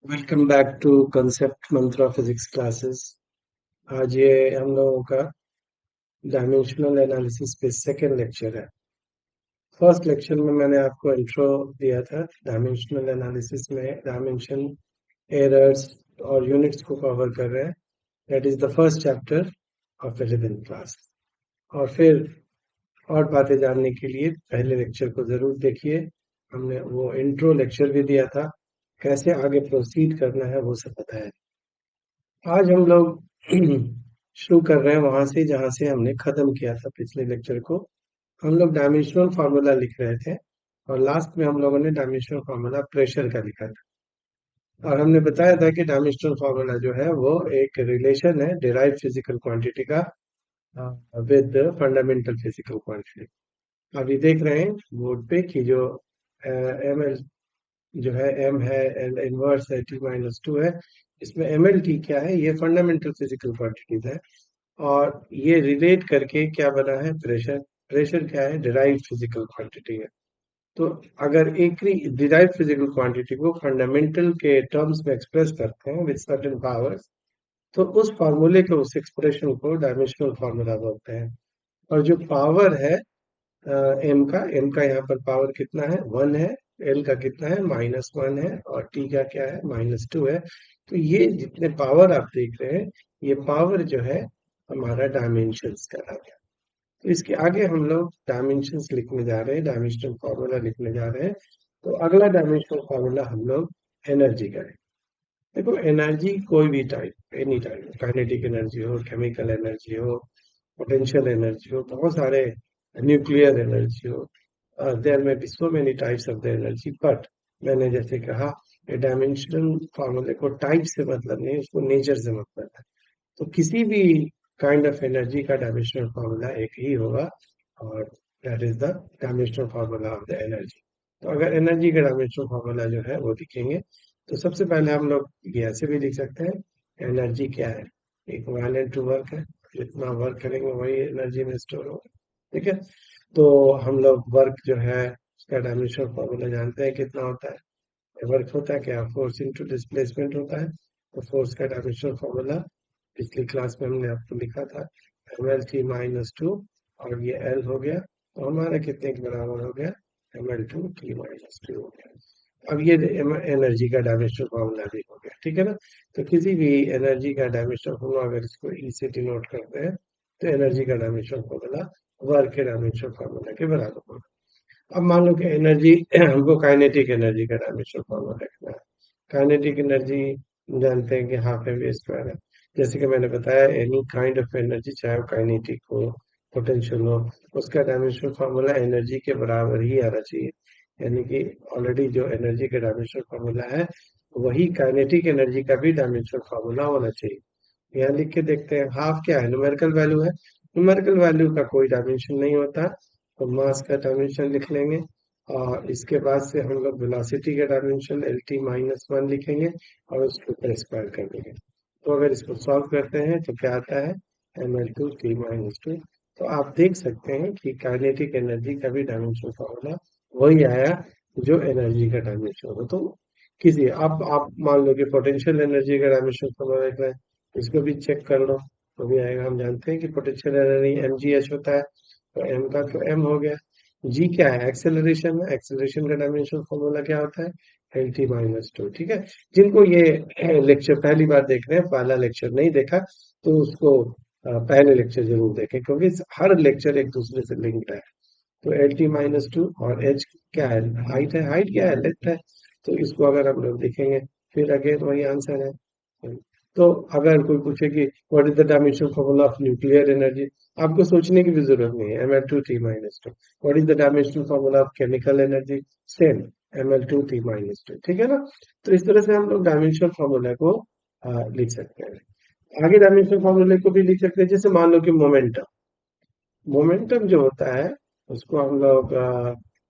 Welcome back to Concept Mantra physics classes. आज ये हम लोगों का डायमेंशनल एनालिसिस पे सेकेंड लेक्चर है। फर्स्ट लेक्चर में मैंने आपको इंट्रो दिया था। डायमेंशनल एनालिसिस में डायमेंशन, एरर्स और यूनिट्स को कवर कर रहे हैं। That is the first chapter of 11th class. और फिर और बातें जानने के लिए पहले लेक्चर को जरूर देखिए। हमने वो इंट्रो लेक्चर भी दिया था, कैसे आगे प्रोसीड करना है वो सब बताया। आज हम लोग शुरू कर रहे हैं वहां से जहां से हमने खत्म किया था पिछले लेक्चर को। हम लोग डायमेंशनल फार्मूला लिख रहे थे और लास्ट में हम लोगों ने डायमेंशनल फार्मूला प्रेशर का लिखा था। और हमने बताया था कि डायमेंशनल फार्मूला जो है वो एक रिलेशन है डिराइव फिजिकल क्वांटिटी का विद फंडामेंटल फिजिकल क्वांटिटी। अभी देख रहे हैं बोर्ड पे कि जो एम एल जो है एम है एंड इनवर्स है t-2 है। इसमें एम एल टी क्या है, ये फंडामेंटल फिजिकल क्वांटिटीज है। और ये रिलेट करके क्या बना है, प्रेशर। प्रेशर क्या है, डिराइव फिजिकल क्वांटिटी है। तो अगर एक ही डिराइव फिजिकल क्वांटिटी को फंडामेंटल के टर्म्स में एक्सप्रेस करते हैं विद सर्टेन पावर्स, तो उस फार्मूले के उस एक्सप्रेशन को डायमेंशनल फार्मूला बोलते हैं। और जो पावर है एम का यहाँ पर पावर कितना है, 1 है। एल का कितना है, -1 है। और टी का क्या है, -2 है। तो ये जितने पावर आप देख रहे हैं, ये पावर जो है हमारा डायमेंशंस का है। तो इसके आगे हम लोग डायमेंशंस लिखने जा रहे हैं, डायमेंशनल फार्मूला लिखने जा रहे हैं। तो अगला डायमेंशनल फार्मूला हम लोग एनर्जी का है। देखो, एनर्जी कोई भी type, any type, kinetic energy हो, केमिकल एनर्जी हो, पोटेंशियल एनर्जी हो, बहुत सारे, न्यूक्लियर एनर्जी हो, there may be so many types of the energy. But मैंने जैसे कहा, डायमेंशनल फार्मूले को टाइप से मतलब नहीं, उसको नेचर से मतलब है। तो किसी भी काइंड ऑफ एनर्जी का डायमेंशनल फार्मूला एक ही होगा, और that is the dimensional formula of the energy. तो अगर एनर्जी का डायमेंशनल फार्मूला जो है वो लिखेंगे, तो सबसे पहले हम लोग ये ऐसे भी लिख सकते हैं, एनर्जी क्या है, इक्विवेलेंट टू वर्क है। जितना वर्क करेंगे वही एनर्जी में स्टोर होगा। ठीक है। तो हम लोग वर्क जो है उसका डायमेंशनल फार्मूला जानते हैं कितना होता है। वर्क होता है क्या, फोर्स इंटू डिस्प्लेसमेंट होता है। तो फोर्स का डायमेंशनल फार्मूला पिछली क्लास में हमने आपको लिखा था, ml t-2। और ये एल हो गया, तो हमारा कितने के बराबर हो गया, ml2t-2 हो गया। अब ये एनर्जी का डायमेंशनल फार्मूला भी हो गया, ठीक है ना। तो किसी भी एनर्जी का डायमेंशनल फार्मूला अगर इसको ई से डिनोट करते हैं, तो एनर्जी का डायमेंशनल फार्मूला वर्क के डायमेंशनल फार्मूला के बराबर होगा। अब मान लो कि एनर्जी हमको काइनेटिक एनर्जी का डायमेंशनल फार्मूला लिखना है। काइनेटिक एनर्जी जानते हैं कि हाफ एम वी स्क्वायर है। जैसे कि मैंने बताया, एनी काइंड ऑफ एनर्जी, चाहे वो काइनेटिक हो, पोटेंशियल हो, उसका डायमेंशनल फार्मूला एनर्जी के बराबर ही आना चाहिए। यानी कि ऑलरेडी जो एनर्जी का डायमेंशनल फार्मूला है, वही काइनेटिक एनर्जी का भी डायमेंशनल फार्मूला होना चाहिए। यहाँ लिख के देखते हैं, हाफ क्या है, न्यूमेरिकल वैल्यू है। न्यूमेरिकल वैल्यू का कोई डायमेंशन नहीं होता, तो मास का डायमेंशन लिख लेंगे। और इसके बाद से हम लोग वेलोसिटी का डायमेंशन LT-1 लिखेंगे और उसके ऊपर स्क्वायर कर देंगे। तो अगर इसको सॉल्व करते हैं तो क्या आता है, ml2t-2। तो आप देख सकते हैं कि काइनेटिक एनर्जी का भी डायमेंशन फॉर्मूला वही आया जो एनर्जी का डायमेंशन होगा। तो किसी आप मान लो कि पोटेंशियल एनर्जी का डायमेंशन फॉर्मूला लिख रहे हैं, इसको भी चेक कर लो तो भी आएगा। हम जानते हैं कि पोटेंशियल एनर्जी mgh होता है, तो m का तो m हो गया। जी क्या है, एक्सेलरेशन है। एक्सेलरेशन का डायमेंशन फॉर्मूला क्या होता है, LT-2। ठीक है। जिनको ये लेक्चर पहली बार देख रहे हैं, पहला लेक्चर नहीं देखा, तो उसको पहले लेक्चर जरूर देखें, क्योंकि हर लेक्चर एक दूसरे से लिंक्ड है। तो LT-2 और h क्या है, हाइट है। हाइट क्या है, लेंथ है। तो इसको अगर हम लोग देखेंगे, फिर अगेन वही आंसर है। तो अगर कोई पूछे कि what is the dimension formula of nuclear energy, आपको सोचने की भी जरूरत नहीं है, ml2t-2। What is the dimension formula of chemical energy, same, ml2t-2। ठीक है ना। तो इस तरह से हम लोग डायमेंशन फॉर्मूला को लिख सकते हैं। आगे डायमेंशन फॉर्मूले को भी लिख सकते हैं, जैसे मान लो कि मोमेंटम। मोमेंटम जो होता है उसको हम लोग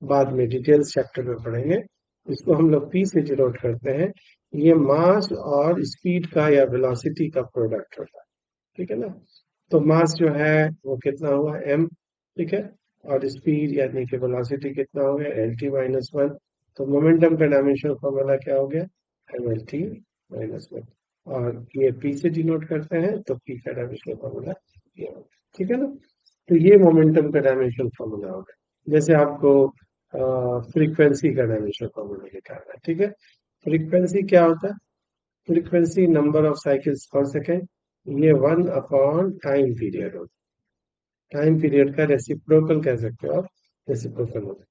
बाद में डिटेल्स चैप्टर में पढ़ेंगे। इसको हम लोग पी से डिनोट करते हैं। ये मास और स्पीड का या वेलोसिटी का प्रोडक्ट होता है। ठीक है ना। तो मास जो है वो कितना हुआ, m। ठीक है। और स्पीड यानी कि वेलोसिटी कितना हो गया, LT-1। तो मोमेंटम का डायमेंशन फॉर्मूला क्या हो गया, mlt माइनस 1, और ये p से डिनोट करते हैं तो p का डायमेंशनल फॉर्मूला ये होगा, ठीक है ना। तो ये मोमेंटम का डायमेंशनल फॉर्मूला होगा। जैसे आपको फ्रीक्वेंसी का डायमेंशनल फॉर्मूला निकालना है, ठीक है। फ्रीक्वेंसी क्या होता है? फ्रीक्वेंसी नंबर ऑफ साइकिल्स पर सेकेंड, ये 1 अपॉन टाइम पीरियड होता है। टाइम पीरियड का रेसिप्रोकल कह सकते हो आप, रेसिप्रोकल होता है।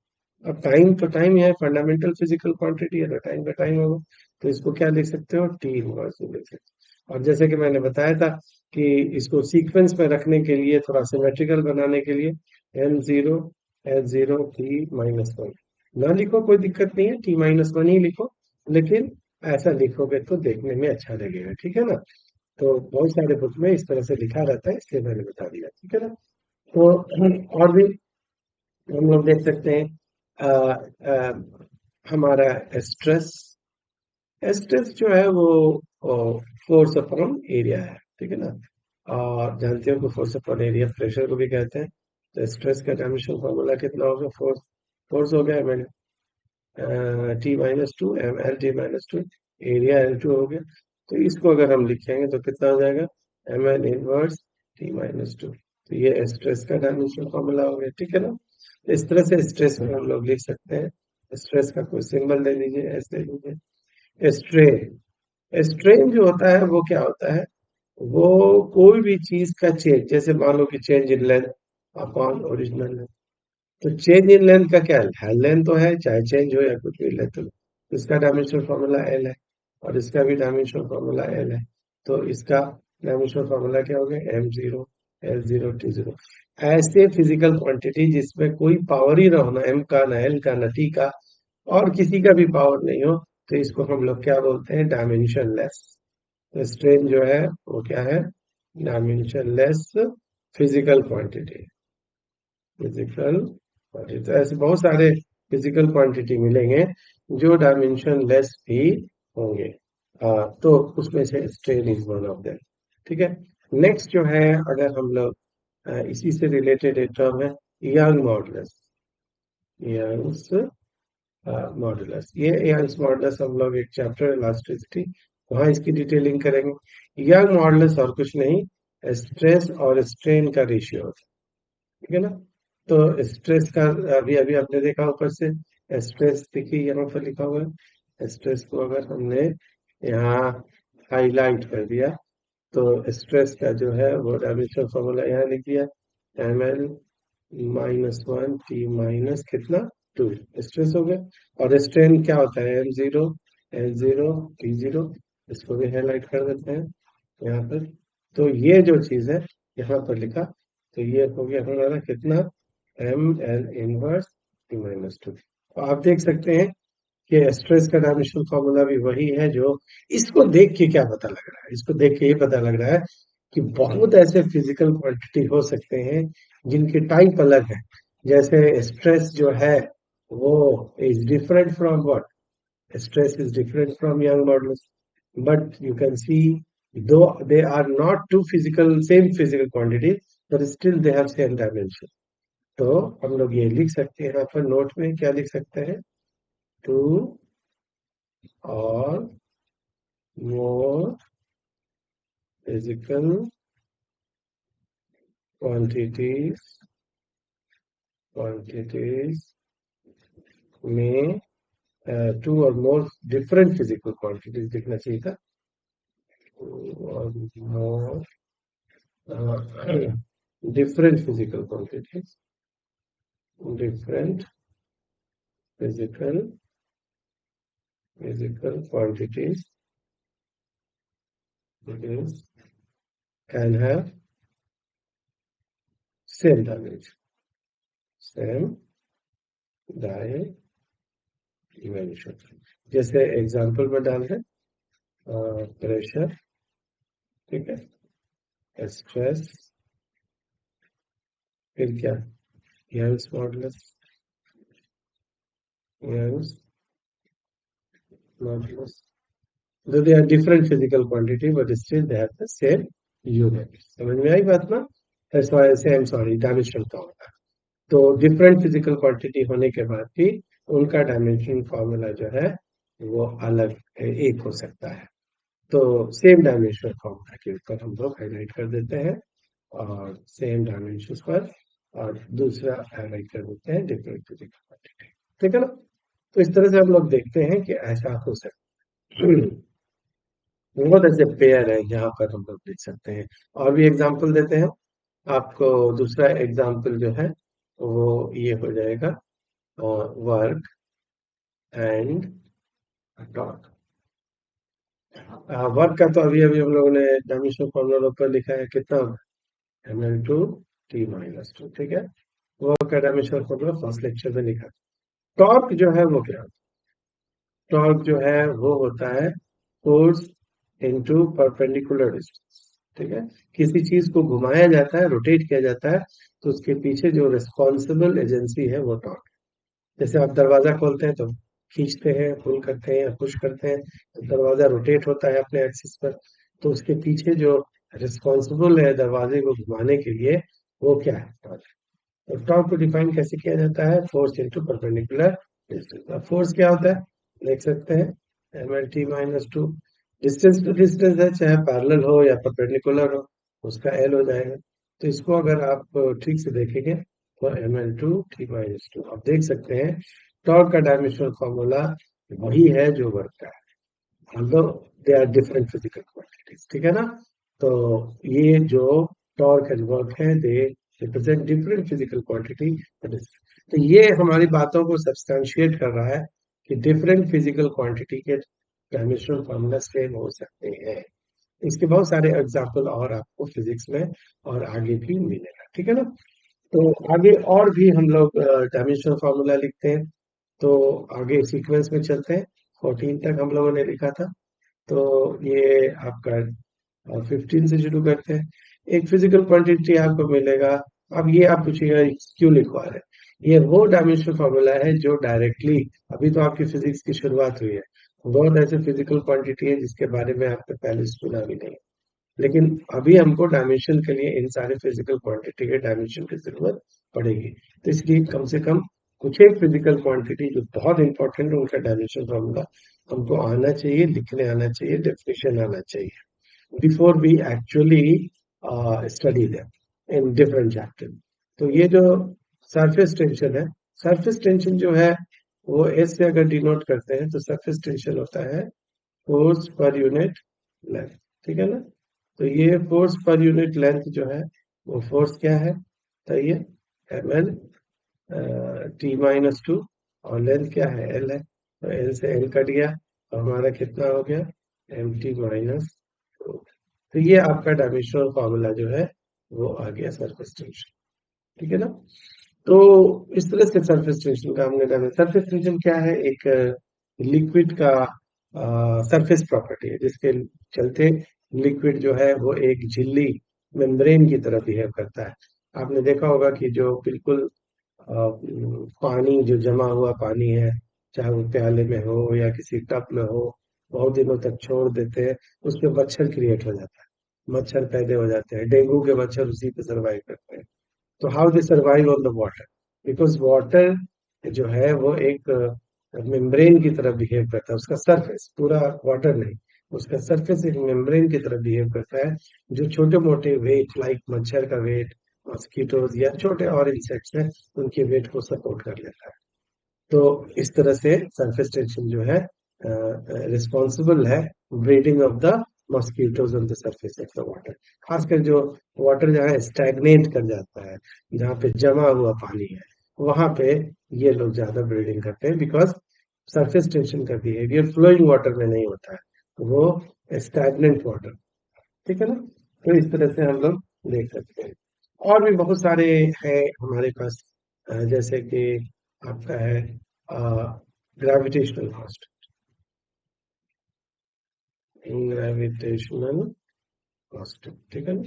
अब टाइम तो टाइम है, फंडामेंटल फिजिकल क्वांटिटी है, तो टाइम का टाइम होगा, तो इसको क्या लिख सकते हो? टी इनवर्स लिख सकते हो। और जैसे कि मैंने बताया था कि इसको सीक्वेंस में रखने के लिए, थोड़ा सिमेट्रिकल बनाने के लिए, m0 s0 t-1 ना लिखो, कोई दिक्कत नहीं है, t-1 ही लिखो, लेकिन ऐसा लिखोगे तो देखने में अच्छा लगेगा, ठीक है ना। तो बहुत सारे बुक में इस तरह से लिखा रहता है, इसलिए मैंने बता दिया, ठीक है ना। तो और भी हम लोग देख सकते हैं, हमारा स्ट्रेस, स्ट्रेस जो है वो फोर्स अपॉन एरिया है, ठीक है ना। और जानते हो कि फोर्स अपॉन एरिया प्रेशर को भी कहते हैं। तो स्ट्रेस का डायमेंशनल फॉर्मूला कितना होगा? फोर्स, फोर्स हो गया t-2 M L t-2, area L2 हो गया। तो इसको अगर हम लिखेंगे तो कितना हो जाएगा? M L inverse t-2। तो ये स्ट्रेस का डायमेंशनल फॉर्मूला हो गया, ठीक है ना। इस तरह से स्ट्रेस में हम लोग लिख सकते हैं। स्ट्रेस का कोई सिंबल ले लीजिए, एस ले लीजिए। स्ट्रेन, स्ट्रेन जो होता है वो क्या होता है? वो कोई भी चीज का चेंज, जैसे मान लो कि change in length upon original length. तो चेंज इन लेंथ का क्या है? लेंथ तो है, चाहे चेंज हो या कुछ भी लेंथ हो, इसका डायमेंशनल फॉर्मूला एल है, और इसका भी डायमेंशनल फॉर्मूला एल है। तो इसका डायमेंशनल फॉर्मूला क्या हो गया? m0 l0 t0। ऐसे फिजिकल क्वांटिटी जिसमें कोई पावर ही ना हो, ना m का, ना l का, ना t का, और किसी का भी पावर नहीं हो, तो इसको हम लोग क्या बोलते हैं? Dimension less. तो स्ट्रेन जो है वो क्या है? Dimension less physical quantity, physical quantity. तो ऐसे बहुत सारे फिजिकल क्वांटिटी मिलेंगे जो डायमेंशन लेस भी होंगे। तो उसमें से strain is one of them, ठीक है। नेक्स्ट जो है, अगर हम लोग इसी से रिलेटेड एक टर्म है, यंग मॉडुलस। यंग्स मॉडुलस, ये यंग्स मॉडुलस हम लोग एक चैप्टर इलास्टिसिटी, वहां इसकी डिटेलिंग करेंगे। यंग मॉडुलस और कुछ नहीं, स्ट्रेस और स्ट्रेन का रेशियो, ठीक है ना। तो स्ट्रेस का अभी अभी आपने देखा ऊपर से, स्ट्रेस देखिए यहाँ पर लिखा हुआ है। स्ट्रेस को अगर हमने यहाँ हाईलाइट कर दिया, तो स्ट्रेस का जो है वो डायमेंशनल फॉर्मूला यहाँ लिख दिया, ml -1 t कितना 2, स्ट्रेस हो गया। और स्ट्रेन क्या होता है? m0 l0 t0, इसको भी हाईलाइट कर देते हैं यहाँ पर। तो ये जो चीज है यहाँ पर लिखा, तो ये हो गया हमारा कितना? M L inverse t-2। तो आप देख सकते हैं कि स्ट्रेस का डायमेंशनल फॉर्मूला भी वही है। जो इसको देख के क्या पता लग रहा है? इसको देख के ये पता लग रहा है कि बहुत ऐसे फिजिकल क्वांटिटी हो सकते हैं जिनके टाइप अलग है। जैसे स्ट्रेस जो है वो is different from what? Stress is different from young modulus, but you can see, though they are not two physical, same physical quantities, but still they have same dimension. तो हम लोग ये लिख सकते हैं यहाँ पर नोट में, क्या लिख सकते हैं? टू और more physical quantities में टू और मोर डिफरेंट फिजिकल क्वांटिटीज लिखना चाहिए था, और मोर different physical quantities, different physical quantities is, can have same dimension, same dimension। जैसे एग्जांपल में डाल है, प्रेशर, ठीक है, स्ट्रेस, फिर क्या? Young's modulus, Young's modulus. Though they are different physical quantity, but still they have the same unit। समझ में आई बात ना? सेम, सॉरी, डायमेंशन का होता है। तो डिफरेंट फिजिकल क्वांटिटी होने के बाद भी उनका डायमेंशन फॉर्मूला जो है वो अलग एक हो सकता है। तो सेम डायमेंशनल फॉर्मूला के ऊपर हम लोग हाईलाइट कर देते हैं और सेम डायमेंशन पर, और दूसरा हाईलाइट कर देते हैं डिफरेंट फिजिकल क्वांटिटी। ठीक है ना? तो इस तरह से हम लोग देखते हैं कि ऐसा हो सकता है। बहुत ऐसे पेयर है जहाँ पर हम लोग देख सकते हैं। और भी एग्जांपल देते हैं आपको। दूसरा एग्जांपल जो है वो ये हो जाएगा वर्क एंड टॉर्क। वर्क का तो अभी अभी हम लोगों ने डायमेंशनल फॉर्मूला ऊपर लिखा है, कितना ml/t-2। ठीक है, वर्क का डायमेंशनल फॉर्मूला फर्स्ट लेक्चर में लिखा। टॉर्क जो है वो क्या? टॉर्क जो है वो होता है फोर्स इनटू परपेंडिकुलर डिस्टेंस। ठीक है, किसी चीज को घुमाया जाता है, रोटेट किया जाता है, तो उसके पीछे जो रिस्पॉन्सिबल एजेंसी है वो टॉर्क। जैसे आप दरवाजा खोलते हैं तो खींचते हैं, पुल करते हैं या पुश करते हैं, तो दरवाजा रोटेट होता है अपने एक्सिस पर। तो उसके पीछे जो रिस्पॉन्सिबल है दरवाजे को घुमाने के लिए, वो क्या है? टॉर्क। तो टॉर्क को डिफाइन कैसे किया जाता है? Force into perpendicular distance. Force क्या होता है देख सकते हैं, ml/t-2। डिस्टेंस टू डिस्टेंस है, चाहे पैरेलल हो या परपेंडिकुलर हो, उसका एल हो जाएगा। तो इसको अगर आप ठीक से देखेंगे तो ml/t-2 आप देख सकते हैं। टॉर्क का डायमेंशनल फॉर्मूला वही है जो वर्क का है, although they are different physical quantities. ठीक है ना? तो ये जो टॉर्क एंड वर्क है, they represent different physical quantity. तो ये हमारी बातों को सब्सटेंशिएट कर रहा है कि डिफरेंट फिजिकल क्वांटिटी के डायमेंशनल फॉर्मूला सेम हो सकते हैं। इसके बहुत सारे एग्जाम्पल और आपको फिजिक्स में और आगे भी मिलेगा। ठीक है ना? तो आगे और भी हम लोग डायमेंशनल फार्मूला लिखते हैं। तो आगे सीक्वेंस में चलते हैं। 14 तक हम लोगों ने लिखा था, तो ये आपका 15 से शुरू करते हैं। एक फिजिकल क्वांटिटी आपको मिलेगा। अब ये आप पूछिएगा क्यों लिखवा रहे हैं? ये वो डायमेंशनल फार्मूला है जो डायरेक्टली, अभी तो आपकी फिजिक्स की शुरुआत हुई है, बहुत ऐसे फिजिकल क्वांटिटी है जिसके बारे में आपने पहले सुना भी नहीं, लेकिन अभी हमको डायमेंशन के लिए इन सारे फिजिकल क्वांटिटी के डायमेंशन की जरूरत पड़ेगी। तो इसलिए कम से कम कुछ एक फिजिकल क्वांटिटी जो बहुत इंपॉर्टेंट है, उनका डायमेंशन फॉर्मूला हमको आना चाहिए, लिखने आना चाहिए, डेफिनेशन आना चाहिए before we actually study them in different chapter. तो ये जो सरफेस टेंशन है, सरफेस टेंशन जो है वो एस से अगर डिनोट करते हैं तो सरफेस टेंशन होता है फोर्स पर यूनिट लेंथ। ठीक है ना? तो ये फोर्स पर यूनिट लेंथ जो है वो फोर्स क्या है? तो ये ml/t-2, और लेंथ क्या है? एल है, तो एल से एल कट गया तो हमारा कितना हो गया? mt-2। तो ये आपका डायमेंशनल फॉर्मूला जो है वो आ गया सरफेस टेंशन। ठीक है ना? तो इस तरह से सरफेस टेंशन का हमने जाना। सरफेस टेंशन क्या है? एक लिक्विड का सरफेस प्रॉपर्टी है जिसके चलते लिक्विड जो है वो एक झिल्ली मेम्ब्रेन की तरह बिहेव करता है। आपने देखा होगा कि जो बिल्कुल पानी, जो जमा हुआ पानी है, चाहे वो प्याले में हो या किसी टब में हो, बहुत दिनों तक छोड़ देते हैं, उसमें मच्छर क्रिएट हो जाता है, मच्छर पैदा हो जाते हैं, डेंगू के मच्छर उसी पे सर्वाइव करते हैं। तो how they survive on the water? Because water जो है वो एक मेम्ब्रेन की तरह बिहेव करता है। उसका सरफेस, पूरा वाटर नहीं, उसका सरफेस एक मेम्ब्रेन की तरह बिहेव करता है, जो छोटे मोटे वेट लाइक मच्छर का वेट, मॉस्किटोज या छोटे और इंसेक्ट्स हैं, उनके वेट को सपोर्ट कर लेता है। तो इस तरह से सरफेस टेंशन जो है रिस्पॉन्सिबल है breeding of the mosquitoes on the surface of the water. खासकर जो वाटर जहाँ स्टैग्नेट कर जाता है, जहाँ पे जमा हुआ पानी है, वहां पे ये लोग ज्यादा ब्रीडिंग करते हैं, बिकॉज सरफेस टेंशन का बिहेवियर फ्लोइंग वाटर में नहीं होता है, वो स्टैग्नेंट वाटर। ठीक है ना? तो इस तरह से हम लोग देख सकते हैं। और भी बहुत सारे हैं हमारे पास, जैसे कि आपका है ग्रेविटेशनल कांस्टेंट। ग्रेविटेशनल कांस्टेंट, ठीक है ना?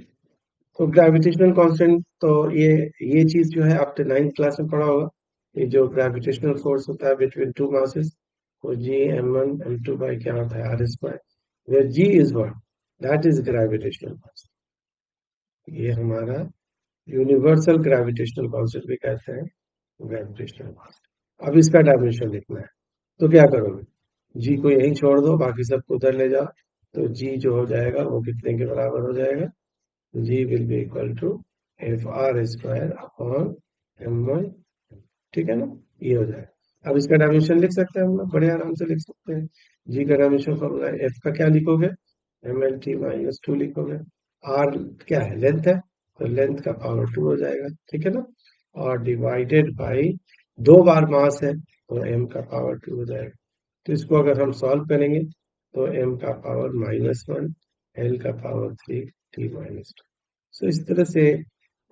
तो ग्रेविटेशनल कांस्टेंट, तो ये चीज जो है आपने 9th क्लास में पढ़ा होगा। ये जो ग्रेविटेशनल फोर्स होता है बिटवीन टू मासेस, वो g m1 m2 बाई क्या होता है? r², where g is what? That is gravitational constant। ये हमारा यूनिवर्सल ग्रेविटेशनल कांस्टेंट भी कहते हैं, ग्रेविटेशनल कांस्टेंट। अब इसका डायमेंशन लिखना है, तो क्या करोगे? जी को यहीं छोड़ दो, बाकी सबको उधर ले जाओ, तो जी जो हो जाएगा वो कितने के बराबर हो जाएगा? G will be equal to F R square upon M Y, ठीक है ना? ये हो जाएगा। अब इसका डायमेंशन लिख सकते हैं हम लोग, बड़े आराम से लिख सकते हैं। जी का डायमेंशन फॉर्मूला है, एफ का क्या लिखोगे? M L T minus two लिखोगे। आर क्या है? लेंथ है, तो लेंथ का पावर टू हो जाएगा, ठीक है ना? और डिवाइडेड बाई दो बार मास है, तो एम का पावर टू हो जाएगा। तो इसको अगर हम सॉल्व करेंगे तो एम का पावर माइनस वन, एल का power three, T minus two. So इस तरह से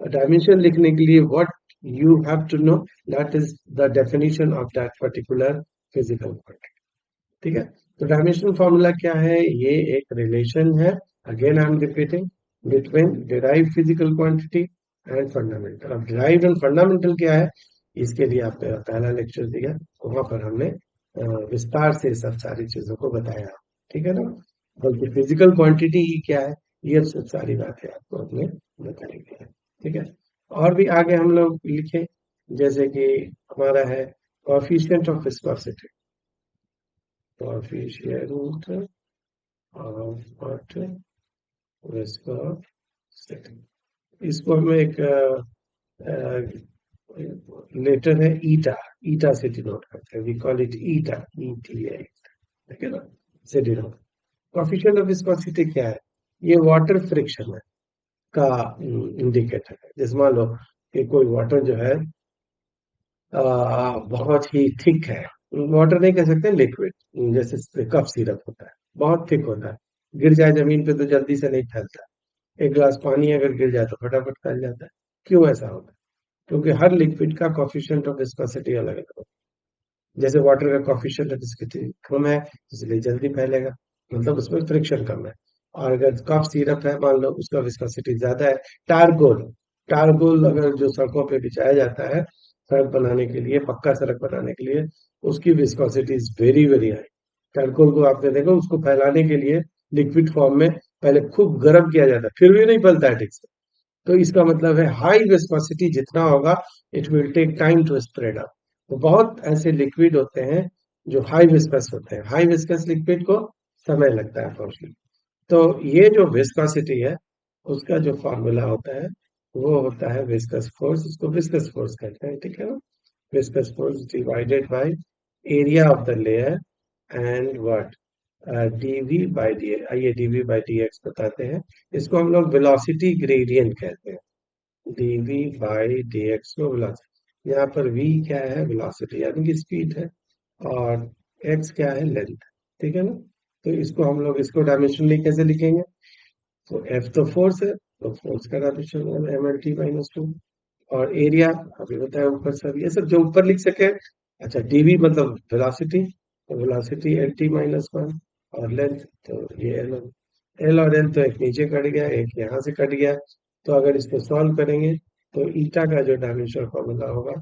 डायमेंशन लिखने के लिए what you have to know, that is the definition of that particular physical quantity, ठीक है? तो डायमेंशनल फॉर्मूला क्या है? ये एक रिलेशन है, again I am repeating, between derive physical quantity and fundamental. अब डिराइव एंड फंडामेंटल क्या है, इसके लिए आप पहला लेक्चर दिया, वहां पर हमने विस्तार से सब सारी चीजों को बताया, ठीक है ना? बल्कि फिजिकल क्वांटिटी ही क्या है, ये सब सारी बातें आपको अपने बताई गई है, ठीक है? और भी आगे हम लोग लिखे, जैसे कि हमारा है coefficient of viscosity, coefficient of what? Viscosity. इसको हमें एक लेटर है ईटा, ईटा से डिनोट करते हैं, we call it eta, E T A, ठीक है ना? से डिनोट। कोएफिशिएंट ऑफ विस्कोसिटी क्या है? ये वाटर फ्रिक्शन है का इंडिकेटर है। जैसे मान लो कि कोई वाटर जो है बहुत ही थिक है, वाटर नहीं कह सकते, लिक्विड, जैसे कफ सिरप होता है, बहुत थिक होता है, गिर जाए जमीन पे तो जल्दी से नहीं फैलता। एक गिलास पानी अगर गिर जाए तो फटाफट फैल जाता है। क्यों ऐसा होता है? क्योंकि हर लिक्विड का कोफिशिएंट ऑफ विस्कोसिटी अलग अलग होता है। जैसे वाटर का कोफिशिएंट ऑफ विस्कोसिटी कम है, इसलिए जल्दी फैलेगा, मतलब उसमें फ्रिक्शन कम है। और अगर कफ सिरप है, मान लो उसका विस्कोसिटी ज्यादा है। टारकोल, टारकोल अगर जो सड़कों पे बिछाया जाता है सड़क बनाने के लिए, पक्का सड़क बनाने के लिए, उसकी viscosity is very very high. Tarcoal को आपने देखा, उसको फैलाने के लिए लिक्विड फॉर्म में पहले खूब गर्म किया जाता है, फिर भी नहीं फैलता है ठीक से। तो इसका मतलब है हाई विस्कोसिटी जितना होगा, it will take time to spread up. तो बहुत ऐसे लिक्विड होते हैं जो हाई विस्कस होते हैं, हाई विस्कस लिक्विड को समय लगता है पहुंचने। तो ये जो विस्कोसिटी है, उसका जो फॉर्मूला होता है वो होता है विस्कस फोर्स, इसको विस्कस फोर्स कहते हैं, ठीक है ना? Viscous force divided by area of the layer and what? D v by d, आइए डीवी बाई डी एक्स बताते हैं। इसको हम लोग वेलोसिटी ग्रेडियंट कहते हैं, डीवी बाई डी एक्स को वेलोसिटी। यहाँ पर वी क्या है? वेलोसिटी यानी कि स्पीड है, और एक्स क्या है? लेंथ, ठीक है ना? तो इसको हम लोग इसको डायमेंशनली कैसे लिखेंगे? तो एफ तो फोर्स है, तो फोर्स का dimension M L T minus two. और एरिया अभी बताया ऊपर, सब ये सब जो ऊपर लिख सके। अच्छा, डीवी मतलब वेलोसिटी, तो velocity L T minus one, और लेंथ तो ये एल, एल और एल तो एक नीचे कट गया, एक यहाँ से कट गया। तो अगर इसको सॉल्व करेंगे तो ईटा का जो डायमेंशन फॉर्मूला होगा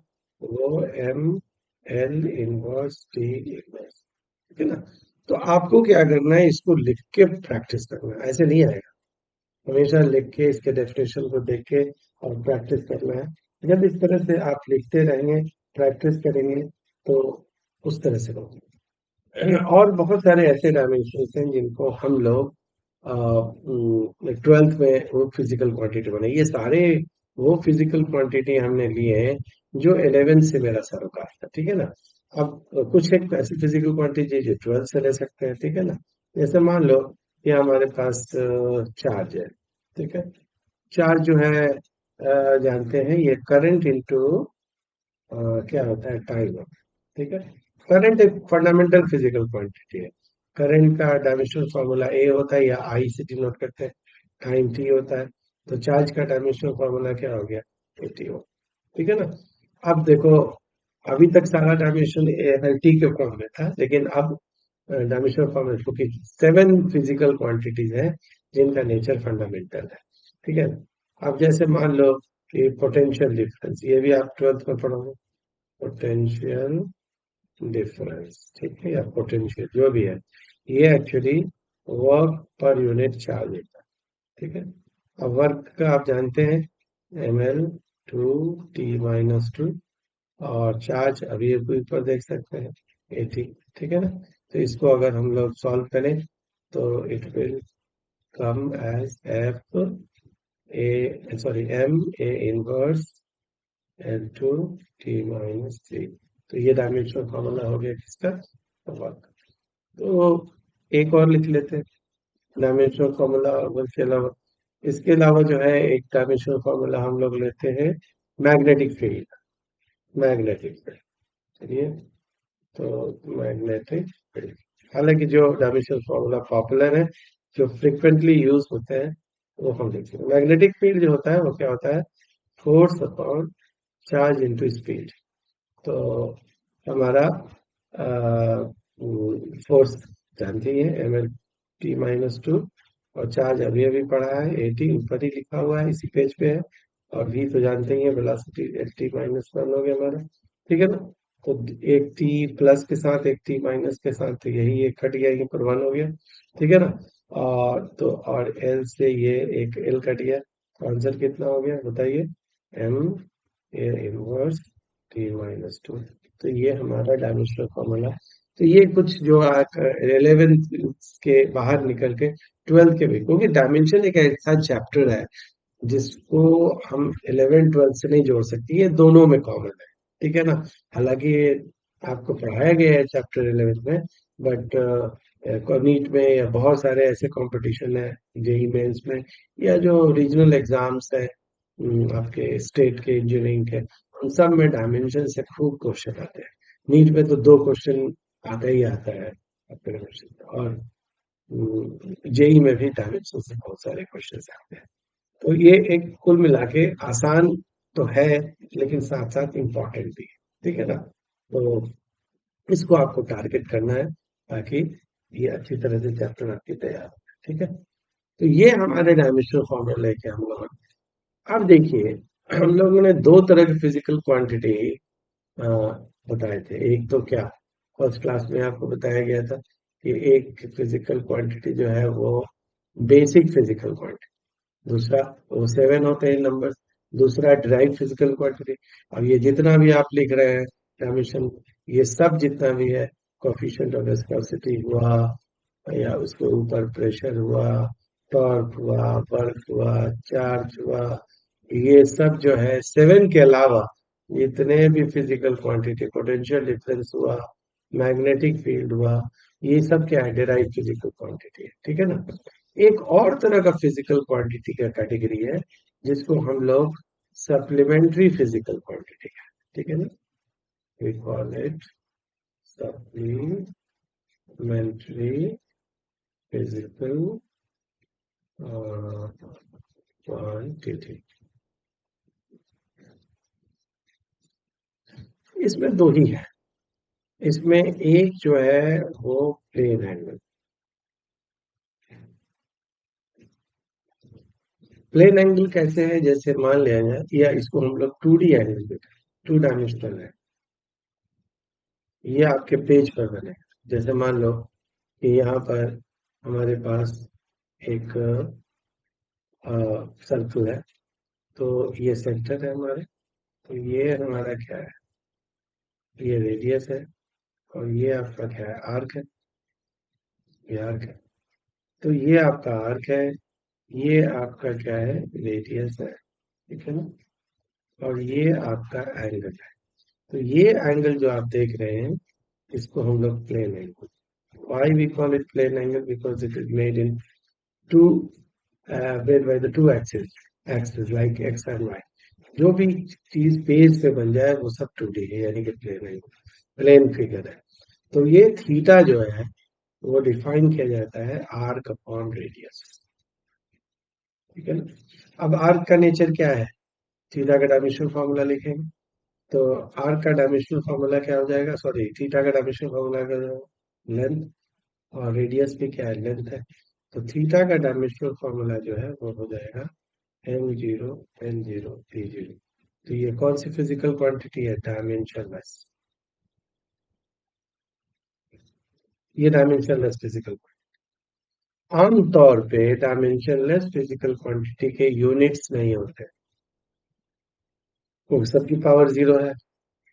वो M L inverse T inverse, ठीक है ना? तो आपको क्या करना है, इसको लिख के प्रैक्टिस करना है, ऐसे नहीं आएगा। हमेशा लिख के इसके डेफिनेशन को देख के और प्रैक्टिस करना है। जब इस तरह से आप लिखते रहेंगे, प्रैक्टिस करेंगे, तो उस तरह से होगा। और बहुत सारे ऐसे डायमेंशन हैं जिनको हम लोग ट्वेल्थ में वो फिजिकल क्वांटिटी बने, ये सारे वो फिजिकल क्वांटिटी हमने लिए हैं जो 11 से मेरा सरोकार था, ठीक है ना? अब कुछ एक ऐसी फिजिकल क्वांटिटी जो 12 से ले सकते हैं, ठीक है ना? जैसे मान लो कि हमारे पास चार्ज है, ठीक है? चार्ज जो है जानते हैं ये करंट इनटू क्या होता है? टाइम, ठीक है? करंट एक फंडामेंटल फिजिकल क्वांटिटी है। करंट का डायमेंशनल फॉर्मूला ए होता है, या आई से डिनोट करते हैं, टाइम टी होता है। तो चार्ज का डायमेंशनल फॉर्मूला क्या हो गया? टी हो, ठीक है ना? अब देखो, अभी तक सारा डायमेंशन टी के फॉर्म में था, लेकिन अब डायमेंशनल फॉर्म में, क्योंकि 7 फिजिकल क्वांटिटीज हैं जिनका नेचर फंडामेंटल है, ठीक है? अब जैसे मान लो कि पोटेंशियल डिफरेंस, ये भी आप 12th में पढ़ोगे, पोटेंशियल डिफरेंस, ठीक है, या पोटेंशियल जो भी है, ये actually work per unit charge होता है, ठीक है? अब वर्क का आप जानते हैं M L two T minus two, और चार्ज अभी ऊपर देख सकते हैं 80, ठीक है ना? तो इसको अगर हम लोग सॉल्व करें तो it will come as F A sorry M A inverse L two T minus three. तो ये डायमेंशनल फॉर्मूला हो गया किसका, वर्क। तो एक और लिख लेते हैं डायमेंशनल फॉर्मूला वर्क के अलावा। इसके अलावा जो है एक डायमेंशनल फॉर्मूला हम लोग लेते हैं मैग्नेटिक फील्ड। मैग्नेटिक फील्ड, चलिए। तो मैग्नेटिक फील्ड, हालांकि जो डायमेंशनल फॉर्मूला पॉपुलर है, जो फ्रिक्वेंटली यूज होते हैं, वो हम देखते हैं। मैग्नेटिक फील्ड जो होता है वो क्या होता है, force upon charge into speed. तो हमारा फोर्स जानते ही है, M L T minus two, और चार्ज अभी अभी पढ़ा है एटी, ऊपर ही लिखा हुआ है इसी पेज पे है। और भी तो जानते ही है, velocity L T minus one हो गया हमारा, ठीक है ना। तो एक टी प्लस के साथ एक टी माइनस के साथ, तो यही एक कट गया, ये पर वन हो गया, ठीक है ना। और तो और एल से ये एक एल कट गया, तो आंसर कितना हो गया बताइए, M A inverse T minus two. तो ये हमारा डायमेंशनल फॉर्मूला। तो ये कुछ जो इलेवेंथ के बाहर निकल के ट्वेल्थ के भी, क्योंकि डायमेंशन एक ऐसा चैप्टर है जिसको हम 11 12 से नहीं जोड़ सकते, ये दोनों में कॉमन है, ठीक है ना। हालांकि ये आपको पढ़ाया गया है चैप्टर 11 में, बट नीट में या बहुत सारे ऐसे कंपटीशन है, जेई मेंस में, या जो रीजनल एग्जाम्स है, आपके स्टेट के इंजीनियरिंग के, उन सब में डायमेंशन से खूब क्वेश्चन आते हैं। नीट में तो 2 क्वेश्चन आता ही आता है आपके डायमेंशन से, और जेई में भी डायमेंशन से बहुत सारे क्वेश्चन आते हैं। तो ये एक कुल मिला के आसान तो है, लेकिन साथ साथ इम्पोर्टेंट भी है, ठीक है ना। तो इसको आपको टारगेट करना है, ताकि ये अच्छी तरह से चैप्टर आपकी तैयार हो, ठीक है। तो ये हमारे डायमेंशनल फॉर्मूला लेके हम लोग, अब देखिए, हम लोगों ने दो तरह की फिजिकल क्वांटिटी बताए थे। एक तो क्या, फर्स्ट क्लास में आपको बताया गया था कि एक फिजिकल क्वांटिटी जो है वो बेसिक फिजिकल क्वांटिटी, दूसरा वो 7 होते हैं नंबर, दूसरा ड्राइव फिजिकल क्वांटिटी। अब ये जितना भी आप लिख रहे हैं डायमेंशन, ये सब जितना भी है, कोफिशिएंट ऑफ विस्कोसिटी हुआ, या उसके ऊपर प्रेशर हुआ, टॉर्क हुआ, वर्क हुआ, चार्ज हुआ, ये सब जो है 7 के अलावा जितने भी फिजिकल क्वांटिटी, पोटेंशियल डिफरेंस हुआ, मैग्नेटिक फील्ड हुआ, ये सब क्या है, डेराइव फिजिकल क्वांटिटी है, ठीक है ना। एक और तरह का फिजिकल क्वांटिटी का कैटेगरी है, जिसको हम लोग सप्लीमेंट्री फिजिकल क्वांटिटी है, ठीक है ना। We call it supplementary physical quantity. इसमें दो ही है, इसमें एक जो है वो प्लेन एंगल। प्लेन एंगल कैसे है, जैसे मान लिया जाए, या इसको हम लोग 2D एंगल भी, 2 डायमेंशनल है, ये आपके पेज पर बने। जैसे मान लो कि यहाँ पर हमारे पास एक सर्कल है, तो ये सेंटर है हमारे, तो ये हमारा क्या है, ये रेडियस है, और ये आपका क्या है, आर्क है, ये आर्क है। तो ये आपका आर्क है, ये आपका क्या है, रेडियस है, ठीक है ना। और ये आपका एंगल है। तो ये एंगल जो आप देख रहे हैं, इसको हम लोग plane angle, why we call it plane angle, because it is made in two made by the two axes like x and y। जो भी चीज पेज पे बन जाए वो सब 2D है, यानी कि प्लेन एंगल, प्लेन फिगर है। तो ये थीटा जो है वो डिफाइन किया जाता है आर्क अपॉन रेडियस, ठीक है ना। अब आर्क का नेचर क्या है, थीटा का डायमेंशनल फॉर्मूला लिखेंगे, तो आर्क का डायमेंशनल फॉर्मूला क्या हो जाएगा, सॉरी, थीटा का डायमेंशनल फॉर्मूला क्या हो जाएगा, लेंथ, और रेडियस भी क्या है, लेंथ है। तो थीटा का डायमेंशनल फॉर्मूला जो है वो हो जाएगा m0 n0 p0। तो ये कौन सी फिजिकल क्वांटिटी है, डायमेंशनलेस, ये डायमेंशनलेस फिजिकल। आमतौर पे डायमेंशनलेस फिजिकल क्वांटिटी के यूनिट्स नहीं होते, वो सबकी पावर 0 है,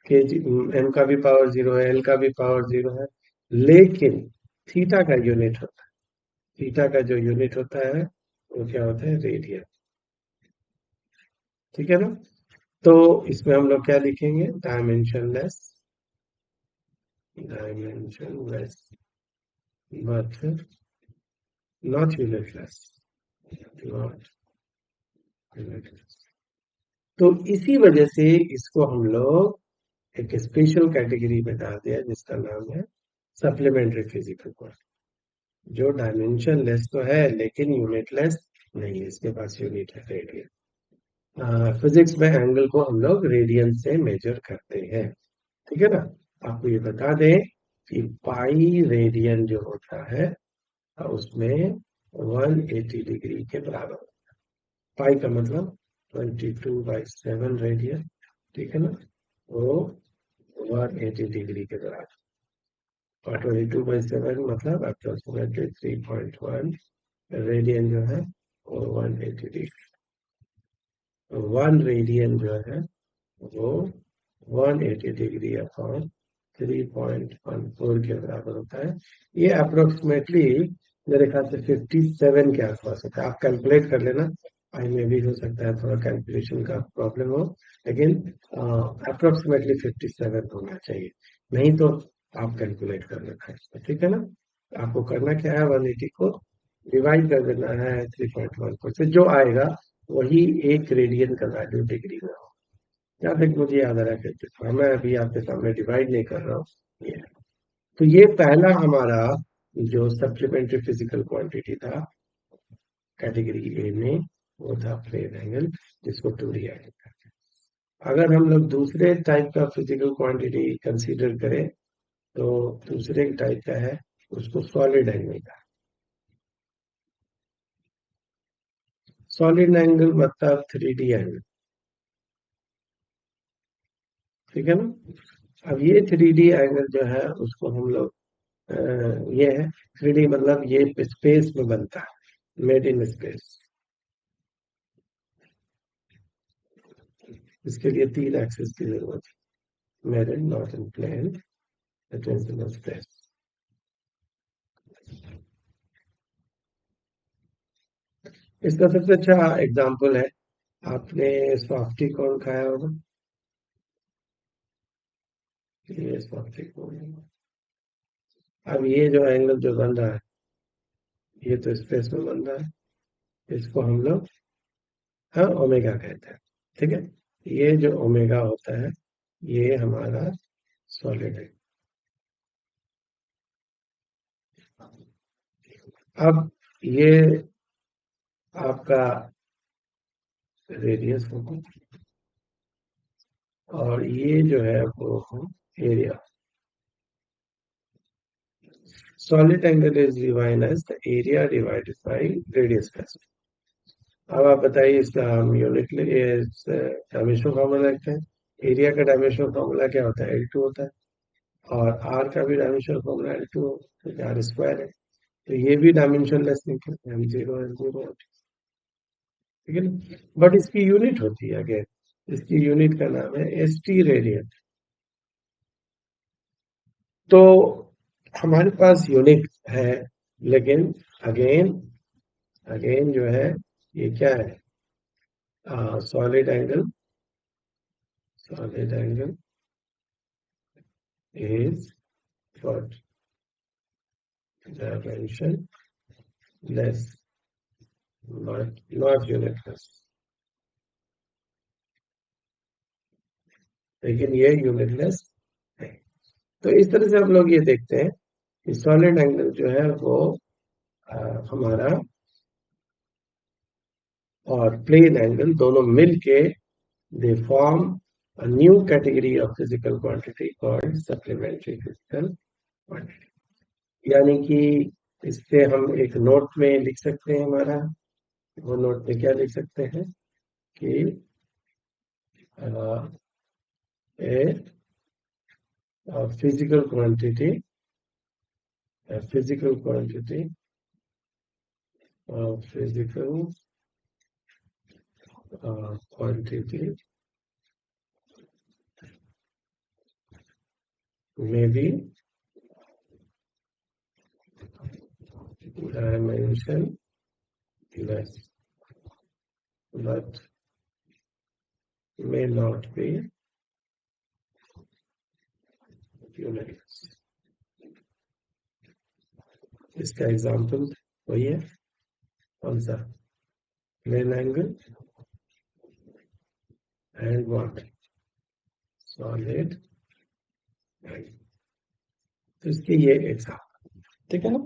के जी एम का भी पावर 0 है, एल का भी पावर 0 है, लेकिन थीटा का यूनिट होता है, थीटा का जो यूनिट होता है वो क्या होता है, रेडियन। ठीक है ना? तो इसमें हम लोग क्या लिखेंगे, dimensionless, dimensionless but not unitless, not unitless. तो इसी वजह से इसको हम लोग एक स्पेशल कैटेगरी में डाल दिया जिसका नाम है सप्लीमेंट्री फिजिकल क्वांटिटी, जो डायमेंशन लेस तो है लेकिन यूनिटलेस नहीं है, इसके पास यूनिट है रेडियन। फिजिक्स में एंगल को हम लोग रेडियन से मेजर करते हैं। ठीक है ना? आपको ये बता दें कि पाई रेडियन जो होता है उसमें 180 डिग्री के बराबर होता है। पाई का मतलब 22/7 रेडियन। ठीक है ना? वो 180 डिग्री के बराबर, और 22/7 मतलब अप्रोक्सीमेटली 3.1 रेडियन जो है वो 180 डिग्री, 1 रेडियन जो है वो 180 डिग्री अपॉन 3.14 के बराबर होता है। ये अप्रोक्सीमेटली मेरे ख्याल से 57 के आसपास होता है। आप कैलकुलेट कर लेना, आई में भी हो सकता है थोड़ा कैलकुलेशन का प्रॉब्लम हो, लेकिन अप्रोक्सीमेटली 57 होना चाहिए, नहीं तो आप कैलकुलेट कर लेना इसमें। ठीक है ना? आपको करना क्या है, 180 को डिवाइड कर देना है 3.14 से, जो आएगा वही 1 रेडियन का वैल्यू डिग्री में हो। जहाँ तक मुझे याद आ रहा है कि मैं अभी आपके सामने डिवाइड नहीं कर रहा हूँ ये। तो ये पहला हमारा जो सप्लीमेंट्री फिजिकल क्वांटिटी था कैटेगरी ए में, वो था प्लेन एंगल, जिसको 2D एंगल कहते हैं। अगर हम लोग दूसरे टाइप का फिजिकल क्वांटिटी कंसीडर करें तो दूसरे टाइप का है, उसको सॉलिड एंगल का। सॉलिड एंगल मतलब 3D एंगल। ठीक है ना? अब ये 3D एंगल जो है उसको हम लोग ये है, 3D मतलब ये स्पेस में बनता है, मेड इन स्पेस। इसके लिए 3 एक्सिस की जरूरत है, made in not in plane, it is in space. इसका सबसे अच्छा एग्जांपल है, आपने सॉफ्टी कॉर्न खाया होगा, ये सॉफ्टी कॉर्न। अब ये जो एंगल जो बन रहा है ये तो स्पेस में बन रहा है, इसको हम लोग हाँ ओमेगा कहते हैं। ठीक है? ये जो ओमेगा होता है ये हमारा सॉलिड है। अब ये आपका रेडियस होगा, और ये जो है वो area. Solid angle is defined as the area divided by radius plus. अब आप बताइए इसका हम यूनिट डायमेंशनल फॉर्मूला रखते हैं। एरिया का डायमेंशनल फॉर्मूला क्या होता है, L2 होता है, और आर का भी dimensional formula L2 are square है। तो ये भी डायमेंशन लेस निकलते हैं, M0 M0। ठीक है ना? बट इसकी यूनिट होती है अगेन, इसकी यूनिट का नाम है ST रेडियन। तो हमारे पास यूनिट है, लेकिन अगेन अगेन जो है ये क्या है, solid angle, solid angle is what, dimension less, not unitless, लेकिन ये यूनिटलेस है। तो इस तरह से हम लोग ये देखते हैं कि सॉलिड एंगल जो है वो हमारा और प्लेन एंगल दोनों मिलके they form a new category of physical quantity called supplementary physical quantity। यानी कि इससे हम एक नोट में लिख सकते हैं, हमारा वो नोट में क्या लिख सकते हैं कि a physical quantity, physical quantity physical quantity में भी dimensionless, but may not be units. इसका एग्जाम्पल वही है, कौन सा? Main angle and what? Solid angle. तो इसके ये एग्जाम्पल, ठीक है ना?